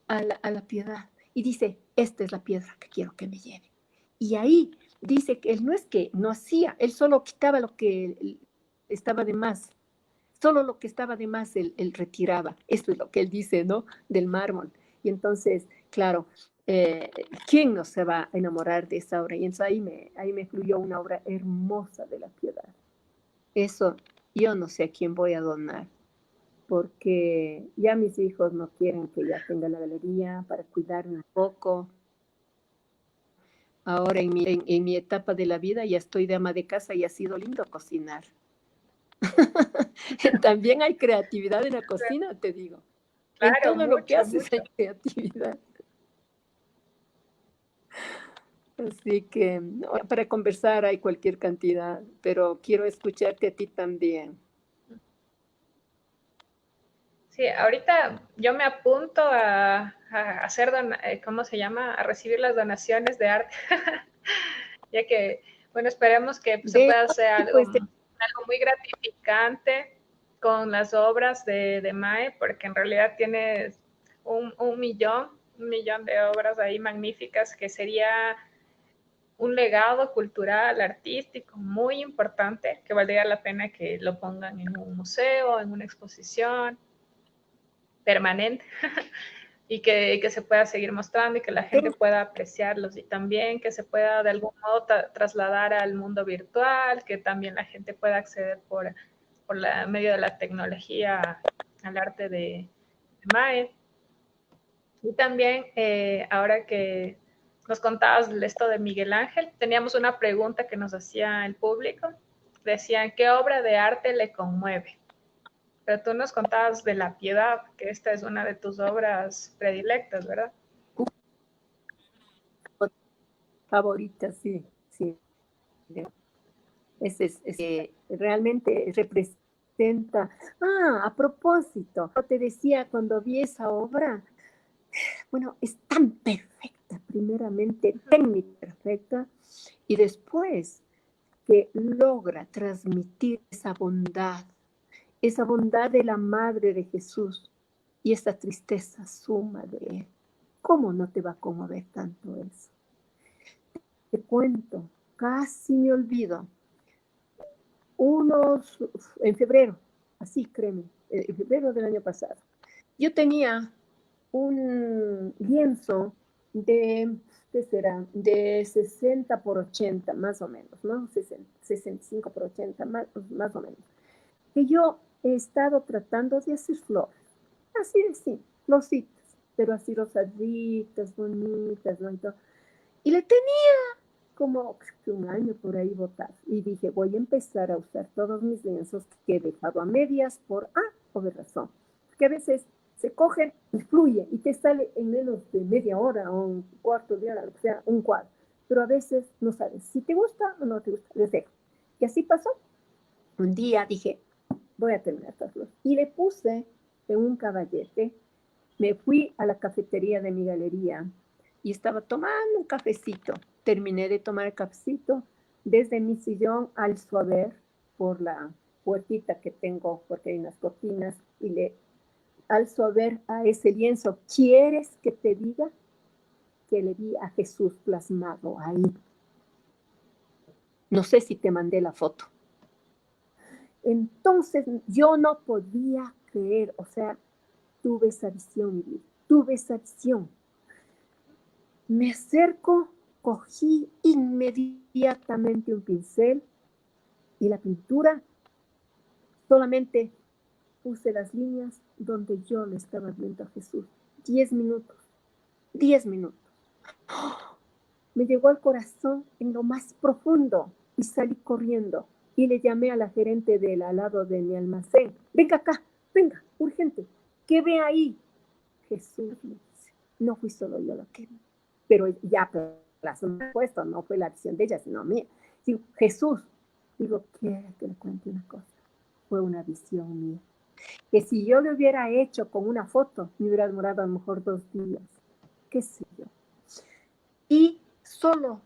a la piedad y dice, esta es la piedra que quiero que me lleve. Y ahí dice que él no es que no hacía, él solo quitaba lo que estaba de más. Solo lo que estaba de más él retiraba. Esto es lo que él dice, ¿no? Del mármol. Y entonces, claro, ¿quién no se va a enamorar de esa obra? Y entonces ahí me fluyó una obra hermosa de la piedad. Eso yo no sé a quién voy a donar, porque ya mis hijos no quieren que ya tenga la galería para cuidarme un poco. Ahora en mi etapa de la vida ya estoy de ama de casa y ha sido lindo cocinar. También hay creatividad en la cocina, te digo. En Claro, todo lo que mucho, haces hay mucho. creatividad. Así que no, para conversar hay cualquier cantidad, pero quiero escucharte a ti también. Sí, ahorita yo me apunto a hacer, ¿cómo se llama? A recibir las donaciones de arte, ya que, bueno, esperemos que se De pueda hacer algo, pues, algo muy gratificante con las obras de Mae, porque en realidad tienes un millón de obras ahí magníficas que sería un legado cultural, artístico muy importante, que valdría la pena que lo pongan en un museo, en una exposición permanente y que se pueda seguir mostrando y que la gente pueda apreciarlos y también que se pueda de algún modo trasladar al mundo virtual, que también la gente pueda acceder por medio de la tecnología al arte de Mae. Y también, ahora que nos contabas esto de Miguel Ángel, teníamos una pregunta que nos hacía el público. Decían, ¿qué obra de arte le conmueve? Pero tú nos contabas de La Piedad, que esta es una de tus obras predilectas, ¿verdad? favorita, sí, sí. Realmente representa. Ah, a propósito, te decía cuando vi esa obra, bueno, es tan perfecta, primeramente, técnica perfecta, y después que logra transmitir esa bondad de la Madre de Jesús y esa tristeza suma de Él. ¿Cómo no te va a conmover tanto eso? Te cuento, casi me olvido. En febrero, así créeme, en febrero del año pasado, yo tenía un lienzo de, ¿qué será? De 60 por 80, más o menos, ¿no? 65 por 80, más o menos. Que yo he estado tratando de hacer flores, así de sí, florcitas, pero así rosaditas, bonitas, ¿no? Y le tenía como un año por ahí botado. Y dije, voy a empezar a usar todos mis lienzos que he dejado a medias por A o B razón. Que a veces se cogen y fluye y te sale en menos de media hora o un cuarto de hora, o sea, un cuadro. Pero a veces no sabes si te gusta o no te gusta, les dejo. Y así pasó. Un día dije, voy a terminar estas flores. Y le puse en un caballete, me fui a la cafetería de mi galería y estaba tomando un cafecito. Terminé de tomar el cafecito desde mi sillón alzo a ver por la puertita que tengo, porque hay unas cortinas, y le alzo a ver a ese lienzo. ¿Quieres que te diga que le vi a Jesús plasmado ahí? No sé si te mandé la foto. Entonces yo no podía creer, o sea, tuve esa visión, tuve esa visión. Me acerco, cogí inmediatamente un pincel y la pintura, solamente puse las líneas donde yo le estaba viendo a Jesús. 10 minutos, 10 minutos. Me llegó al corazón en lo más profundo y salí corriendo y le llamé a la gerente del al lado de mi almacén. Venga acá, venga, urgente, ¿qué ve ahí? Jesús me dice, no fui solo yo la que vi, pero ya puesto, no fue la visión de ella, sino mía. Digo, Jesús, digo, quiere que le cuente una cosa, fue una visión mía, que si yo le hubiera hecho con una foto, me hubiera demorado a lo mejor 2 días, qué sé yo. solo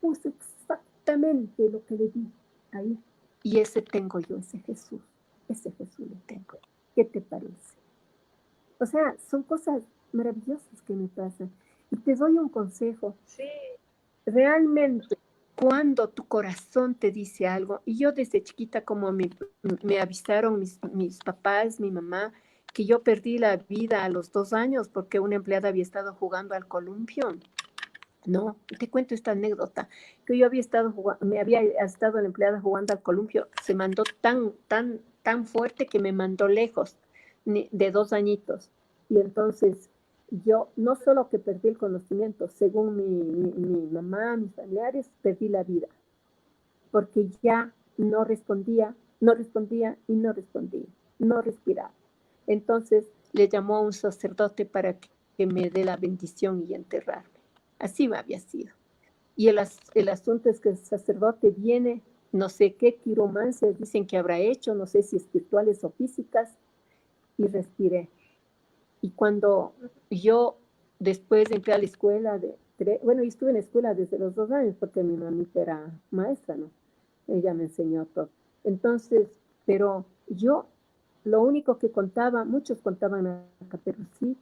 puse exactamente lo que le di ahí. Y ese tengo yo, ese Jesús le tengo. ¿Qué te parece? O sea, son cosas maravillosas que me pasan. Y te doy un consejo. Sí. Realmente, cuando tu corazón te dice algo, y yo desde chiquita, como me avisaron mis papás, mi mamá, que yo perdí la vida a los 2 años porque una empleada había estado jugando al columpio. No, te cuento esta anécdota, que yo había estado jugando, me había estado la empleada jugando al columpio, se mandó tan fuerte que me mandó lejos, de 2 añitos. Y entonces yo no solo que perdí el conocimiento, según mi mamá, mis familiares, perdí la vida, porque ya no respiraba. Entonces le llamó a un sacerdote para que me dé la bendición y enterrarme. Así me había sido. Y el asunto es que el sacerdote viene, no sé qué quiromancias dicen que habrá hecho, no sé si espirituales o físicas, y respiré. Y cuando yo después entré a la escuela, bueno, yo estuve en la escuela desde los 2 años porque mi mamita era maestra, ¿no? Ella me enseñó todo. Entonces, pero yo, lo único que contaba, muchos contaban a Caperucita,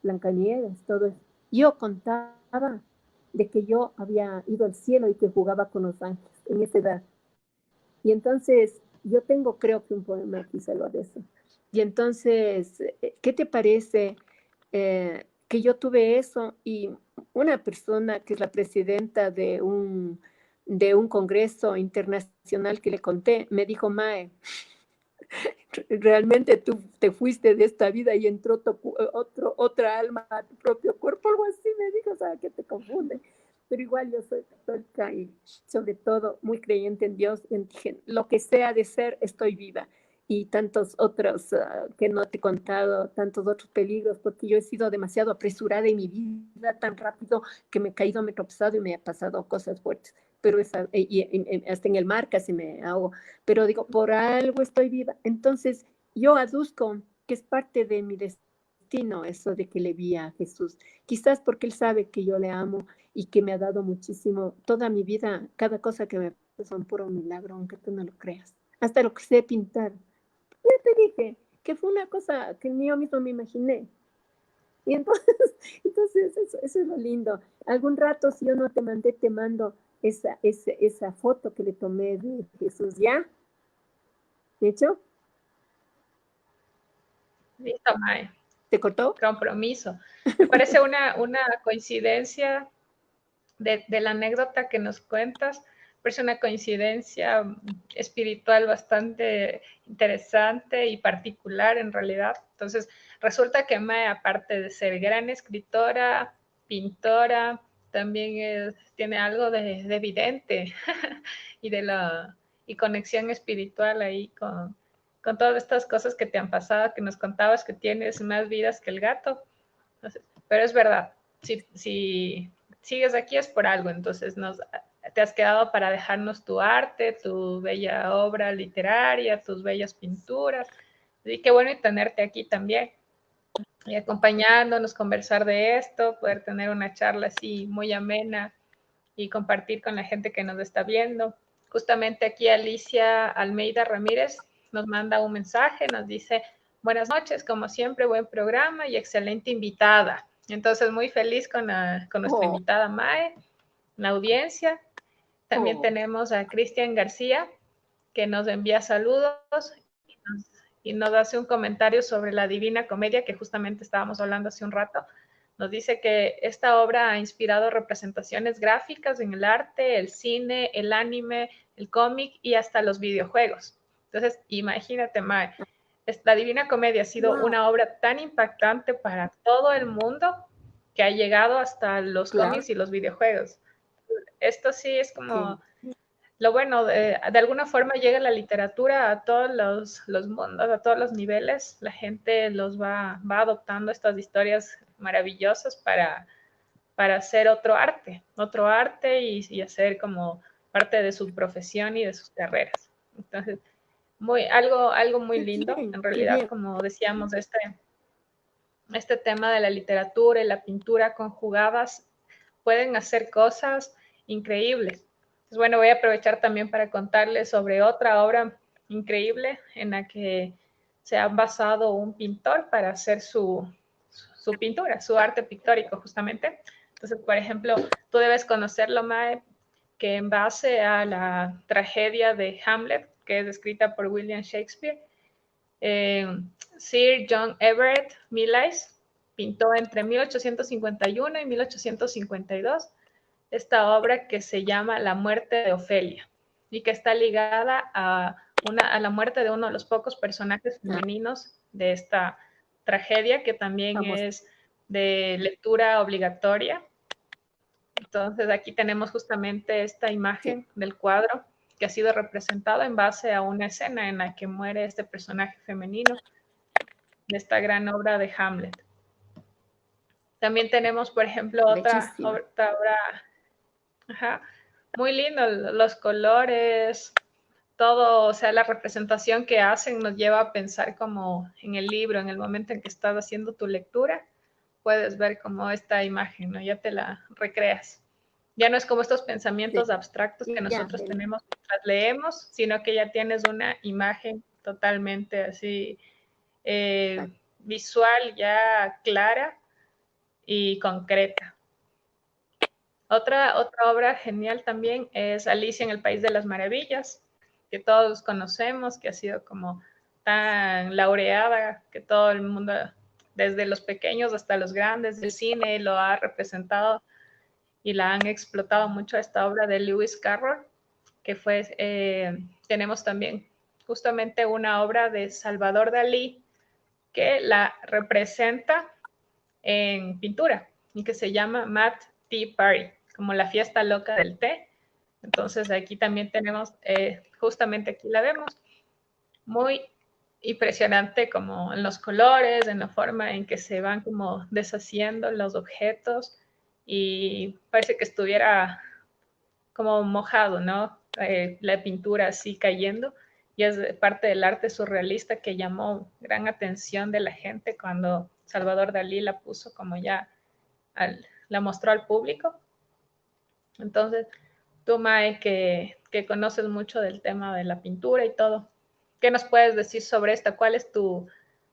Blancanieves, todo eso. Yo contaba de que yo había ido al cielo y que jugaba con los ángeles en esa edad. Y entonces, yo tengo, creo que un poema aquí salvo de eso. Y entonces, ¿qué te parece que yo tuve eso y una persona que es la presidenta de un congreso internacional que le conté, me dijo, Mae, realmente tú te fuiste de esta vida y entró otra alma a tu propio cuerpo, algo así me dijo, o sea, que te confunde. Pero igual yo soy católica y sobre todo muy creyente en Dios, y dije, lo que sea de ser, estoy viva. Y tantos otros que no te he contado, tantos otros peligros, porque yo he sido demasiado apresurada en mi vida, tan rápido que me he caído, me he tropezado y me ha pasado cosas fuertes. Pero hasta en el mar casi me ahogo, pero digo, por algo estoy viva. Entonces, yo aduzco que es parte de mi destino eso de que le vi a Jesús. Quizás porque Él sabe que yo le amo y que me ha dado muchísimo. Toda mi vida, cada cosa que me pasa son puro milagro, aunque tú no lo creas. Hasta lo que sé pintar. Ya te dije que fue una cosa que ni yo mismo me imaginé. Y entonces, entonces eso es lo lindo. Algún rato, si yo no te mandé, te mando esa foto que le tomé de Jesús, ¿ya? ¿De hecho? Listo, Mae. ¿Te cortó? Compromiso. Me parece una coincidencia de la anécdota que nos cuentas, parece una coincidencia espiritual bastante interesante y particular en realidad. Entonces, resulta que Mae, aparte de ser gran escritora, pintora, también tiene algo de vidente y y conexión espiritual ahí con todas estas cosas que te han pasado, que nos contabas que tienes más vidas que el gato. Entonces, pero es verdad, si sigues aquí es por algo, entonces te has quedado para dejarnos tu arte, tu bella obra literaria, tus bellas pinturas. Y qué bueno tenerte aquí también y acompañándonos, conversar de esto, poder tener una charla así muy amena y compartir con la gente que nos está viendo. Justamente aquí Alicia Almeida Ramírez nos manda un mensaje, nos dice, buenas noches, como siempre, buen programa y excelente invitada. Entonces, muy feliz con nuestra Oh, invitada Mae, la audiencia. También oh, tenemos a Cristian García, que nos envía saludos y nos hace un comentario sobre la Divina Comedia, que justamente estábamos hablando hace un rato. Nos dice que esta obra ha inspirado representaciones gráficas en el arte, el cine, el anime, el cómic y hasta los videojuegos. Entonces, imagínate, Mae, la Divina Comedia ha sido wow, una obra tan impactante para todo el mundo que ha llegado hasta los claro cómics y los videojuegos. Esto sí es que como lo bueno, de alguna forma llega la literatura a todos los mundos, a todos los niveles. La gente va adoptando estas historias maravillosas para hacer otro arte y hacer como parte de su profesión y de sus carreras. Entonces, algo muy qué lindo, bien, en qué realidad, bien. como decíamos, este tema de la literatura y la pintura conjugadas pueden hacer cosas increíbles. Entonces, bueno, voy a aprovechar también para contarles sobre otra obra increíble en la que se ha basado un pintor para hacer su pintura, su arte pictórico justamente. Entonces, por ejemplo, tú debes conocerlo, Mae, que en base a la tragedia de Hamlet, que es escrita por William Shakespeare, Sir John Everett Millais pintó entre 1851 y 1852 esta obra que se llama La muerte de Ofelia y que está ligada a la muerte de uno de los pocos personajes femeninos de esta tragedia, que también Vamos. es de lectura obligatoria. Entonces aquí tenemos justamente esta imagen del cuadro que ha sido representado en base a una escena en la que muere este personaje femenino de esta gran obra de Hamlet. También tenemos, por ejemplo, otra obra, ajá, muy lindo, los colores, todo, o sea, la representación que hacen nos lleva a pensar como en el libro, en el momento en que estás haciendo tu lectura, puedes ver como esta imagen, ¿no? Ya te la recreas. Ya no es como estos pensamientos abstractos que nosotros tenemos mientras leemos, sino que ya tienes una imagen totalmente así visual, ya clara y concreta. Otra obra genial también es Alicia en el País de las Maravillas, que todos conocemos, que ha sido como tan laureada, que todo el mundo, desde los pequeños hasta los grandes del cine, lo ha representado y la han explotado mucho, esta obra de Lewis Carroll, que fue, tenemos también justamente una obra de Salvador Dalí que la representa en pintura y que se llama Mad Tea Party, como la fiesta loca del té. Entonces aquí también tenemos, justamente aquí la vemos, muy impresionante como en los colores, en la forma en que se van como deshaciendo los objetos y parece que estuviera como mojado, ¿no? La pintura así cayendo y es parte del arte surrealista que llamó gran atención de la gente cuando Salvador Dalí la puso como ya, la mostró al público. Entonces, tú, Mae, que conoces mucho del tema de la pintura y todo, ¿qué nos puedes decir sobre esta? ¿Cuál es tu,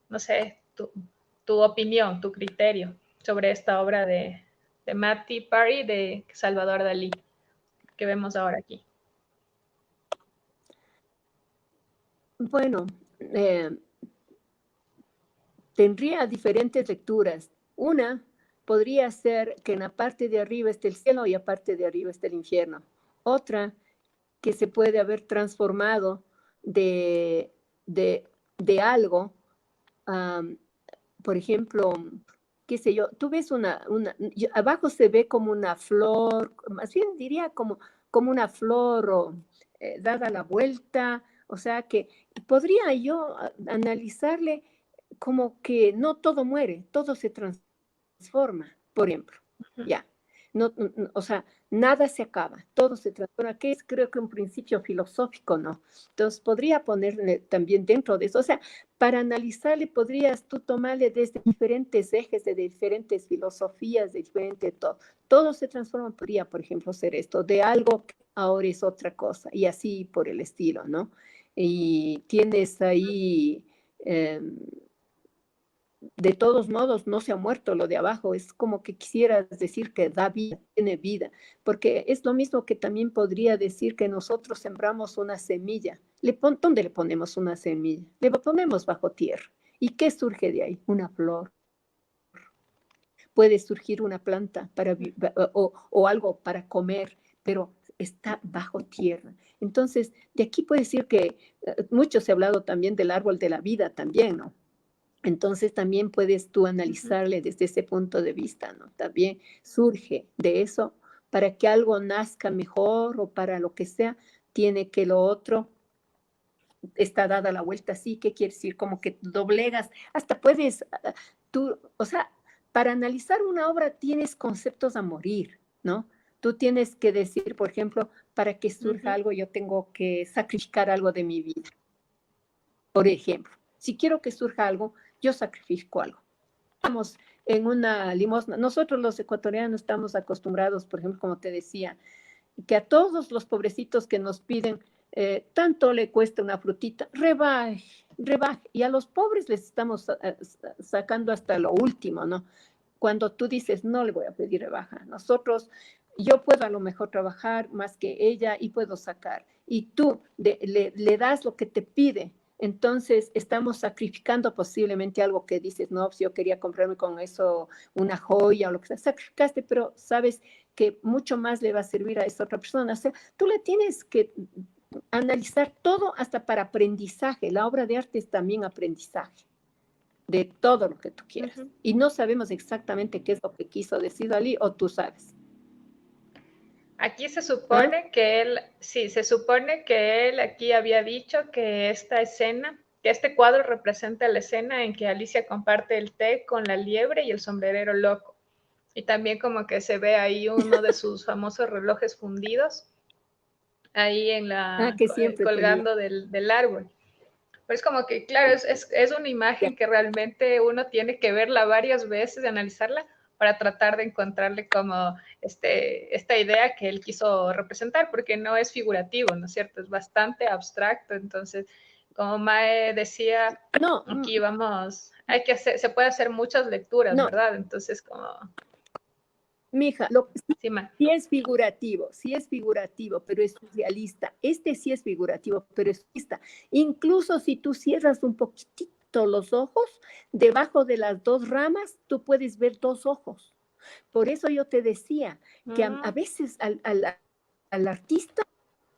no sé, tu opinión, tu criterio sobre esta obra de Mad Tea Party de Salvador Dalí que vemos ahora aquí? Bueno, tendría diferentes lecturas. Una podría ser que en la parte de arriba esté el cielo y aparte de arriba esté el infierno. Otra, que se puede haber transformado de, de algo, por ejemplo, qué sé yo, tú ves abajo se ve como una flor, más bien diría como una flor dada la vuelta, o sea que podría yo analizarle como que no todo muere, todo se transforma, por ejemplo, ya. No, o sea, nada se acaba, todo se transforma, que es creo que un principio filosófico, ¿no? Entonces podría ponerle también dentro de eso, o sea, para analizarle podrías tú tomarle desde diferentes ejes, de diferentes filosofías, de diferente todo. Todo se transforma, podría, por ejemplo, ser esto, de algo que ahora es otra cosa, y así por el estilo, ¿no? Y tienes ahí... de todos modos no se ha muerto lo de abajo, es como que quisieras decir que da vida, tiene vida, porque es lo mismo que también podría decir que nosotros sembramos una semilla. ¿Dónde le ponemos una semilla? Le ponemos bajo tierra. ¿Y qué surge de ahí? Una flor. Puede surgir una planta o algo para comer, pero está bajo tierra. Entonces, de aquí puede decir que mucho se ha hablado también del árbol de la vida también, ¿no? Entonces también puedes tú analizarle desde ese punto de vista, ¿no? También surge de eso para que algo nazca mejor o para lo que sea, tiene que lo otro está dada la vuelta así, ¿qué quiere decir? Como que doblegas, hasta puedes, tú, o sea, para analizar una obra tienes conceptos a morir, ¿no? Tú tienes que decir, por ejemplo, para que surja algo, yo tengo que sacrificar algo de mi vida. Por ejemplo, si quiero que surja algo, yo sacrifico algo. Vamos, en una limosna. Nosotros los ecuatorianos estamos acostumbrados, por ejemplo, como te decía, que a todos los pobrecitos que nos piden, tanto le cuesta una frutita, rebaje, rebaje. Y a los pobres les estamos sacando hasta lo último, ¿no? Cuando tú dices, no le voy a pedir rebaja. Nosotros, yo puedo a lo mejor trabajar más que ella y puedo sacar. Y tú le das lo que te pide. Entonces, estamos sacrificando posiblemente algo que dices, no, si yo quería comprarme con eso una joya o lo que sea, sacrificaste, pero sabes que mucho más le va a servir a esa otra persona. O sea, tú le tienes que analizar todo hasta para aprendizaje. La obra de arte es también aprendizaje de todo lo que tú quieras. Y no sabemos exactamente qué es lo que quiso decir Dalí, o tú sabes. Aquí se supone que él, sí, se supone que él aquí había dicho que esta escena, que este cuadro representa la escena en que Alicia comparte el té con la liebre y el sombrerero loco. Y también como que se ve ahí uno de sus famosos relojes fundidos, ahí en Que siempre tenía. colgando del árbol. Pero es como que, claro, es una imagen que realmente uno tiene que verla varias veces y analizarla para tratar de encontrarle como esta idea que él quiso representar, porque no es figurativo, ¿no es cierto? Es bastante abstracto. Entonces, como Mae decía, No, aquí vamos, hay que hacer, se puede hacer muchas lecturas, no, ¿verdad? Entonces, como, mija, sí, Mae. sí es figurativo, pero es realista. Este sí es figurativo, pero es realista. Incluso si tú cierras un poquitito los ojos, debajo de las dos ramas, tú puedes ver dos ojos. Por eso yo te decía que a veces al artista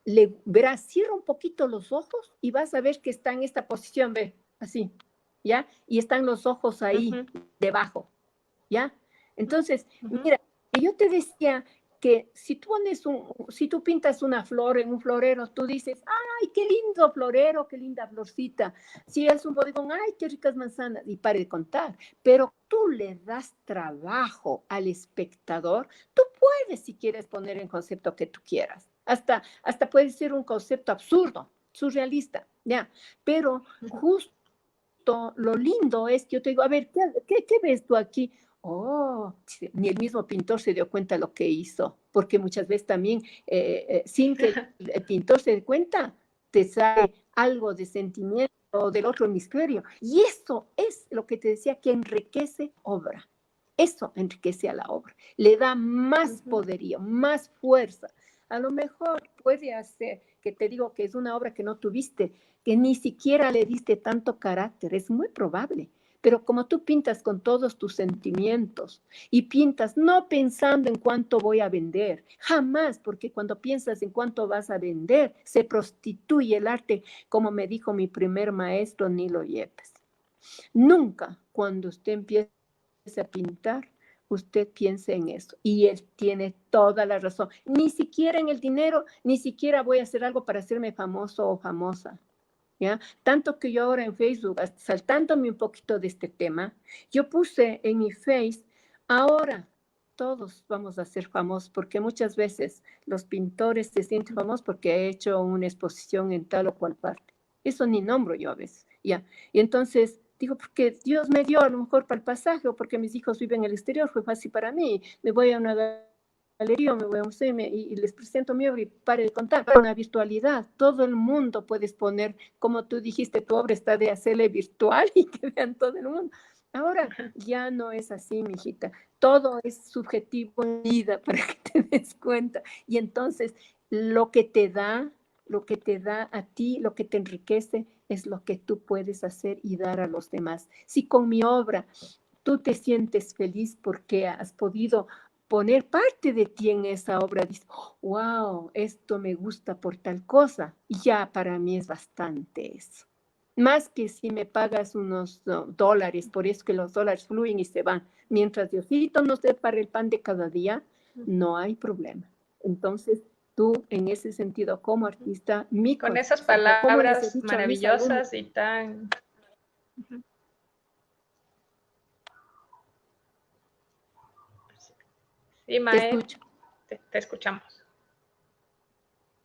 le verás, cierra un poquito los ojos y vas a ver que está en esta posición, ve, así, ¿ya? Y están los ojos ahí, debajo, ¿ya? Entonces, mira, yo te decía que si tú pintas una flor en un florero, tú dices, ay, qué lindo florero, qué linda florcita. Si es un bodegón, ay, qué ricas manzanas, y pare de contar. Pero tú le das trabajo al espectador, tú puedes, si quieres, poner el concepto que tú quieras. Hasta puede ser un concepto absurdo, surrealista, ¿ya? Pero justo lo lindo es que yo te digo, a ver, ¿qué ves tú aquí? Oh, ni el mismo pintor se dio cuenta de lo que hizo, porque muchas veces también, sin que el pintor se dé cuenta, te sale algo de sentimiento del otro hemisferio. Y eso es lo que te decía, que enriquece obra. Eso enriquece a la obra, le da más poderío, más fuerza. A lo mejor puede hacer que te digo que es una obra que no tuviste, que ni siquiera le diste tanto carácter, es muy probable. Pero como tú pintas con todos tus sentimientos y pintas no pensando en cuánto voy a vender, jamás, porque cuando piensas en cuánto vas a vender, se prostituye el arte, como me dijo mi primer maestro Nilo Yepes. Nunca cuando usted empiece a pintar, usted piense en eso. Y él tiene toda la razón. Ni siquiera en el dinero, ni siquiera voy a hacer algo para hacerme famoso o famosa. ¿Ya? Tanto que yo ahora en Facebook, saltándome un poquito de este tema, yo puse en mi Face, ahora todos vamos a ser famosos, porque muchas veces los pintores se sienten famosos porque he hecho una exposición en tal o cual parte. Eso ni nombro yo a veces, ¿ya? Y entonces digo, porque Dios me dio a lo mejor para el pasaje o porque mis hijos viven en el exterior, fue fácil para mí, me voy a una galería, me voy a un museo y les presento mi obra y pare de contar. Con la virtualidad, todo el mundo puede exponer, como tú dijiste, tu obra está de hacerle virtual y que vean todo el mundo. Ahora ya no es así, mijita. Todo es subjetivo en vida para que te des cuenta. Y entonces lo que te da a ti, lo que te enriquece, es lo que tú puedes hacer y dar a los demás. Si con mi obra tú te sientes feliz porque has podido poner parte de ti en esa obra, dices, wow, esto me gusta por tal cosa, y ya para mí es bastante eso. Más que si me pagas unos dólares, por eso que los dólares fluyen y se van. Mientras Diosito nos dé para el pan de cada día, no hay problema. Entonces, tú en ese sentido como artista, mi Con esas consejo, como les he palabras dicho a mis alumnos, maravillosas y tan... Sí, te Mae, escucho. te escuchamos.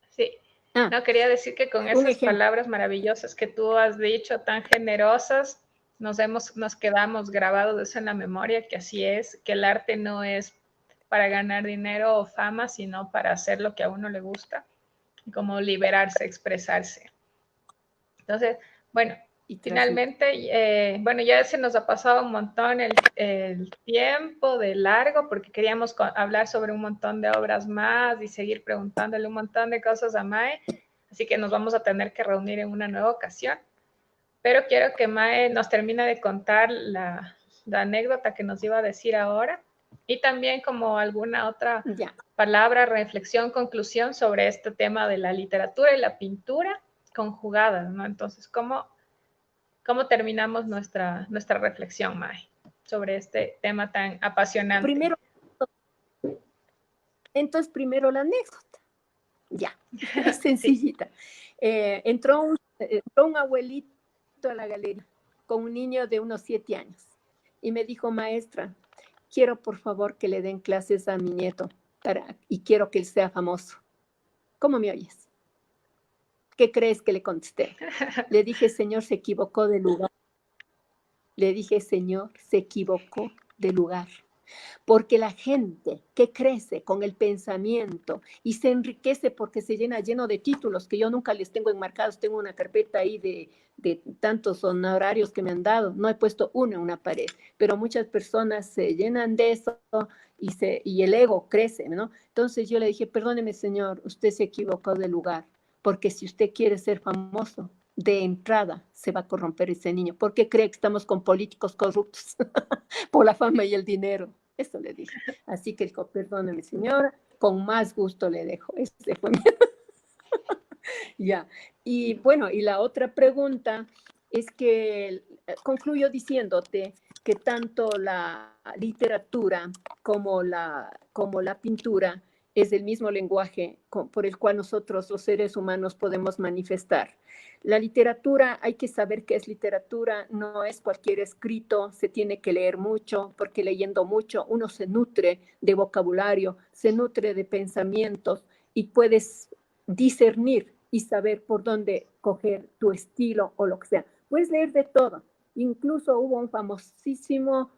Sí, Ah, no, quería decir que con un esas ejemplo. palabras maravillosas que tú has dicho, tan generosas, nos quedamos grabados de eso en la memoria, que así es, que el arte no es para ganar dinero o fama, sino para hacer lo que a uno le gusta, como liberarse, expresarse. Entonces, bueno, finalmente, bueno, ya se nos ha pasado un montón el tiempo de largo porque queríamos hablar sobre un montón de obras más y seguir preguntándole un montón de cosas a Mae, así que nos vamos a tener que reunir en una nueva ocasión. Pero quiero que Mae nos termine de contar la anécdota que nos iba a decir ahora y también como alguna otra palabra, reflexión, conclusión sobre este tema de la literatura y la pintura conjugadas, ¿no? Entonces, ¿cómo terminamos nuestra reflexión, Mae, sobre este tema tan apasionante? Primero la anécdota. Ya, sencillita. Sí. Entró un abuelito a la galería con un niño de unos 7 años y me dijo, maestra, quiero por favor que le den clases a mi nieto y quiero que él sea famoso. ¿Cómo me oyes? ¿Qué crees que le contesté? Le dije, señor, se equivocó de lugar. Le dije, señor, se equivocó de lugar. Porque la gente que crece con el pensamiento y se enriquece porque se lleno de títulos que yo nunca les tengo enmarcados, tengo una carpeta ahí de tantos honorarios que me han dado, no he puesto uno en una pared, pero muchas personas se llenan de eso y el ego crece, ¿no? Entonces yo le dije, perdóneme señor, usted se equivocó de lugar, porque si usted quiere ser famoso, de entrada se va a corromper ese niño. ¿Por qué cree que estamos con políticos corruptos? Por la fama y el dinero. Eso le dije. Así que dijo, perdóneme señora, con más gusto le dejo. Ese fue mi... Ya. Y bueno, y la otra pregunta es que concluyo diciéndote que tanto la literatura como la pintura es el mismo lenguaje por el cual nosotros los seres humanos podemos manifestar. La literatura, hay que saber qué es literatura, no es cualquier escrito, se tiene que leer mucho, porque leyendo mucho uno se nutre de vocabulario, se nutre de pensamientos y puedes discernir y saber por dónde coger tu estilo o lo que sea. Puedes leer de todo. Incluso hubo un famosísimo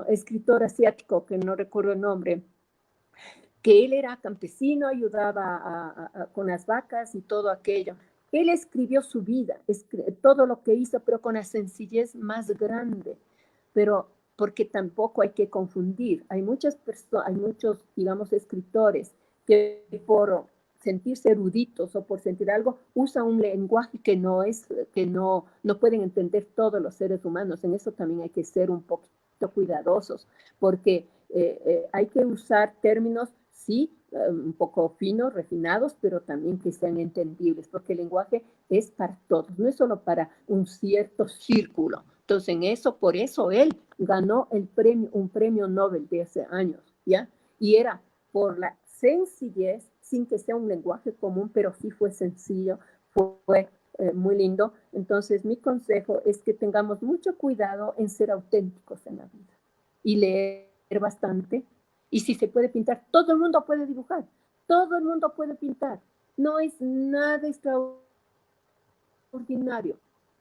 escritor asiático, que no recuerdo el nombre, que él era campesino, ayudaba con las vacas y todo aquello. Él escribió su vida, todo lo que hizo, pero con la sencillez más grande. Pero porque tampoco hay que confundir. Hay muchos, digamos, escritores que por sentirse eruditos o por sentir algo, usan un lenguaje que no pueden entender todos los seres humanos. En eso también hay que ser un poquito cuidadosos, porque hay que usar términos, sí, un poco finos, refinados, pero también que sean entendibles, porque el lenguaje es para todos, no es solo para un cierto círculo. Entonces, por eso él ganó un premio Nobel de hace años, ¿ya? Y era por la sencillez, sin que sea un lenguaje común, pero sí fue sencillo, fue muy lindo. Entonces, mi consejo es que tengamos mucho cuidado en ser auténticos en la vida y leer bastante. Y si se puede pintar, todo el mundo puede dibujar, todo el mundo puede pintar. No es nada extraordinario.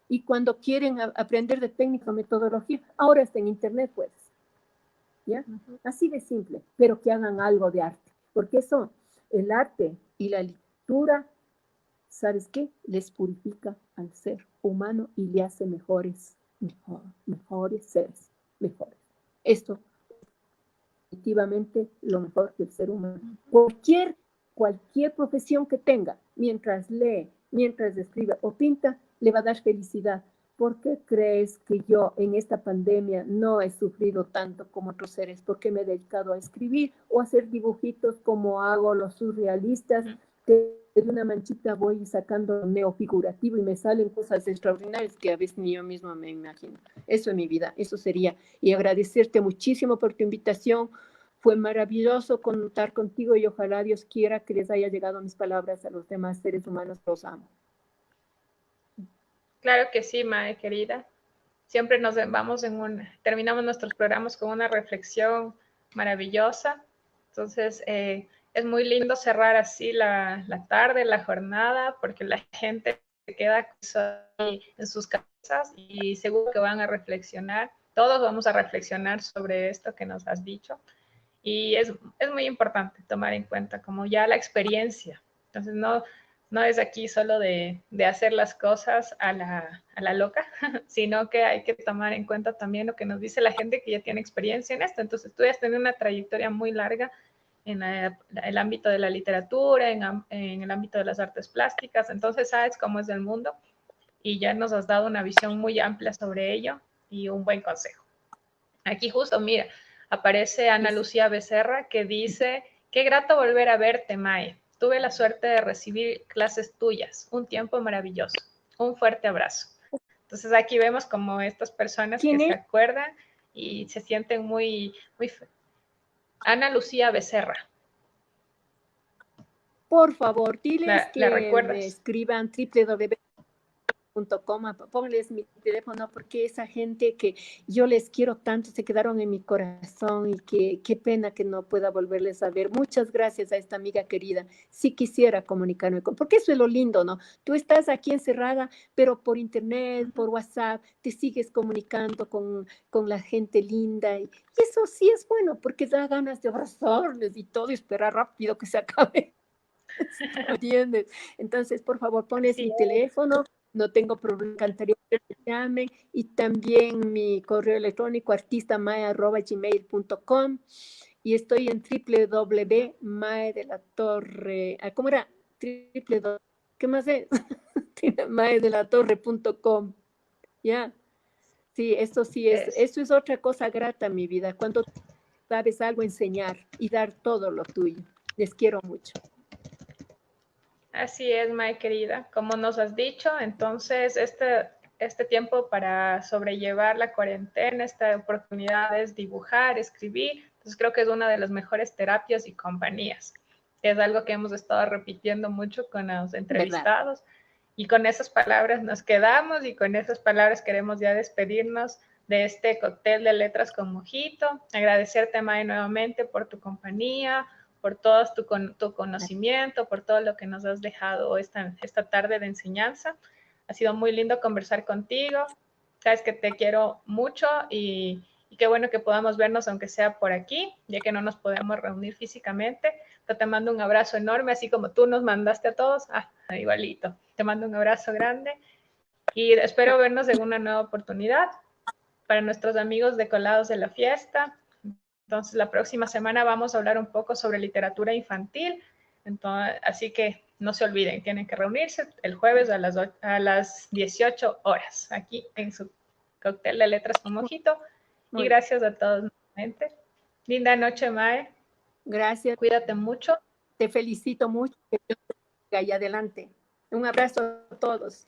Y cuando quieren aprender de técnica o metodología, ahora está en internet, pues. ¿Ya? Así de simple, pero que hagan algo de arte. Porque eso, el arte y la lectura, ¿sabes qué? Les purifica al ser humano y le hace mejores seres, mejores. Esto definitivamente lo mejor del ser humano. Cualquier profesión que tenga, mientras lee, mientras escribe o pinta, le va a dar felicidad. ¿Por qué crees que yo en esta pandemia no he sufrido tanto como otros seres? Porque me he dedicado a escribir o a hacer dibujitos como hago los surrealistas, que de una manchita voy sacando neofigurativo y me salen cosas extraordinarias que a veces ni yo misma me imagino. Eso es mi vida, eso sería. Y agradecerte muchísimo por tu invitación. Fue maravilloso contar contigo y ojalá Dios quiera que les haya llegado mis palabras a los demás seres humanos. Los amo. Claro que sí, Mae, querida. Siempre terminamos nuestros programas con una reflexión maravillosa. Entonces, es muy lindo cerrar así la tarde, la jornada, porque la gente se queda en sus casas y seguro que van a reflexionar. Todos vamos a reflexionar sobre esto que nos has dicho. Y es muy importante tomar en cuenta como ya la experiencia. Entonces, no es aquí solo de hacer las cosas a la loca, sino que hay que tomar en cuenta también lo que nos dice la gente que ya tiene experiencia en esto. Entonces, tú ya has tenido una trayectoria muy larga en el ámbito de la literatura, en el ámbito de las artes plásticas, entonces sabes cómo es el mundo y ya nos has dado una visión muy amplia sobre ello y un buen consejo. Aquí justo, mira, aparece Ana Lucía Becerra que dice, qué grato volver a verte, Mae. Tuve la suerte de recibir clases tuyas, un tiempo maravilloso. Un fuerte abrazo. Entonces aquí vemos como estas personas que ¿Quién se es? acuerdan y se sienten muy, muy... Ana Lucía Becerra, Por favor, diles ¿la que me recuerdas? escriban www.com, ponles mi teléfono, porque esa gente que yo les quiero tanto se quedaron en mi corazón y que qué pena que no pueda volverles a ver. Muchas gracias a esta amiga querida. Sí quisiera comunicarme con, porque eso es lo lindo, ¿no? Tú estás aquí encerrada, pero por internet, por WhatsApp, te sigues comunicando con la gente linda y eso sí es bueno, porque da ganas de abrazarles y todo y esperar rápido que se acabe. ¿Entiendes? Entonces, por favor, pones Sí, mi teléfono, no tengo problema, encantaría que me llamen, y también mi correo electrónico artistamaya@gmail.com, y estoy en www.mae de la torre, ¿cómo era? www, ¿qué más es? MaeDelatorre.com, ya. Sí, esto es otra cosa grata en mi vida, cuando sabes algo, enseñar y dar todo lo tuyo. Les quiero mucho. así es, Mae querida. Como nos has dicho, entonces este tiempo para sobrellevar la cuarentena, esta oportunidad es dibujar, escribir. Entonces creo que es una de las mejores terapias y compañías. Es algo que hemos estado repitiendo mucho con los ¿Verdad? entrevistados. Y con esas palabras nos quedamos y con esas palabras queremos ya despedirnos de este cóctel de letras con mojito. Agradecerte, Mae, nuevamente por tu compañía, por todo tu conocimiento, por todo lo que nos has dejado esta tarde de enseñanza. Ha sido muy lindo conversar contigo. Sabes que te quiero mucho y qué bueno que podamos vernos, aunque sea por aquí, ya que no nos podemos reunir físicamente. Pero te mando un abrazo enorme, así como tú nos mandaste a todos. Igualito. Te mando un abrazo grande y espero vernos en una nueva oportunidad. Para nuestros amigos de Colados de la Fiesta, entonces, la próxima semana vamos a hablar un poco sobre literatura infantil. Entonces, así que no se olviden, tienen que reunirse el jueves a las 18 horas aquí en su cóctel de letras con mojito. Y Muy bien. gracias a todos nuevamente. Linda noche, Mae. Gracias. Cuídate mucho. Te felicito mucho. Que Dios te bendiga y adelante. Un abrazo a todos.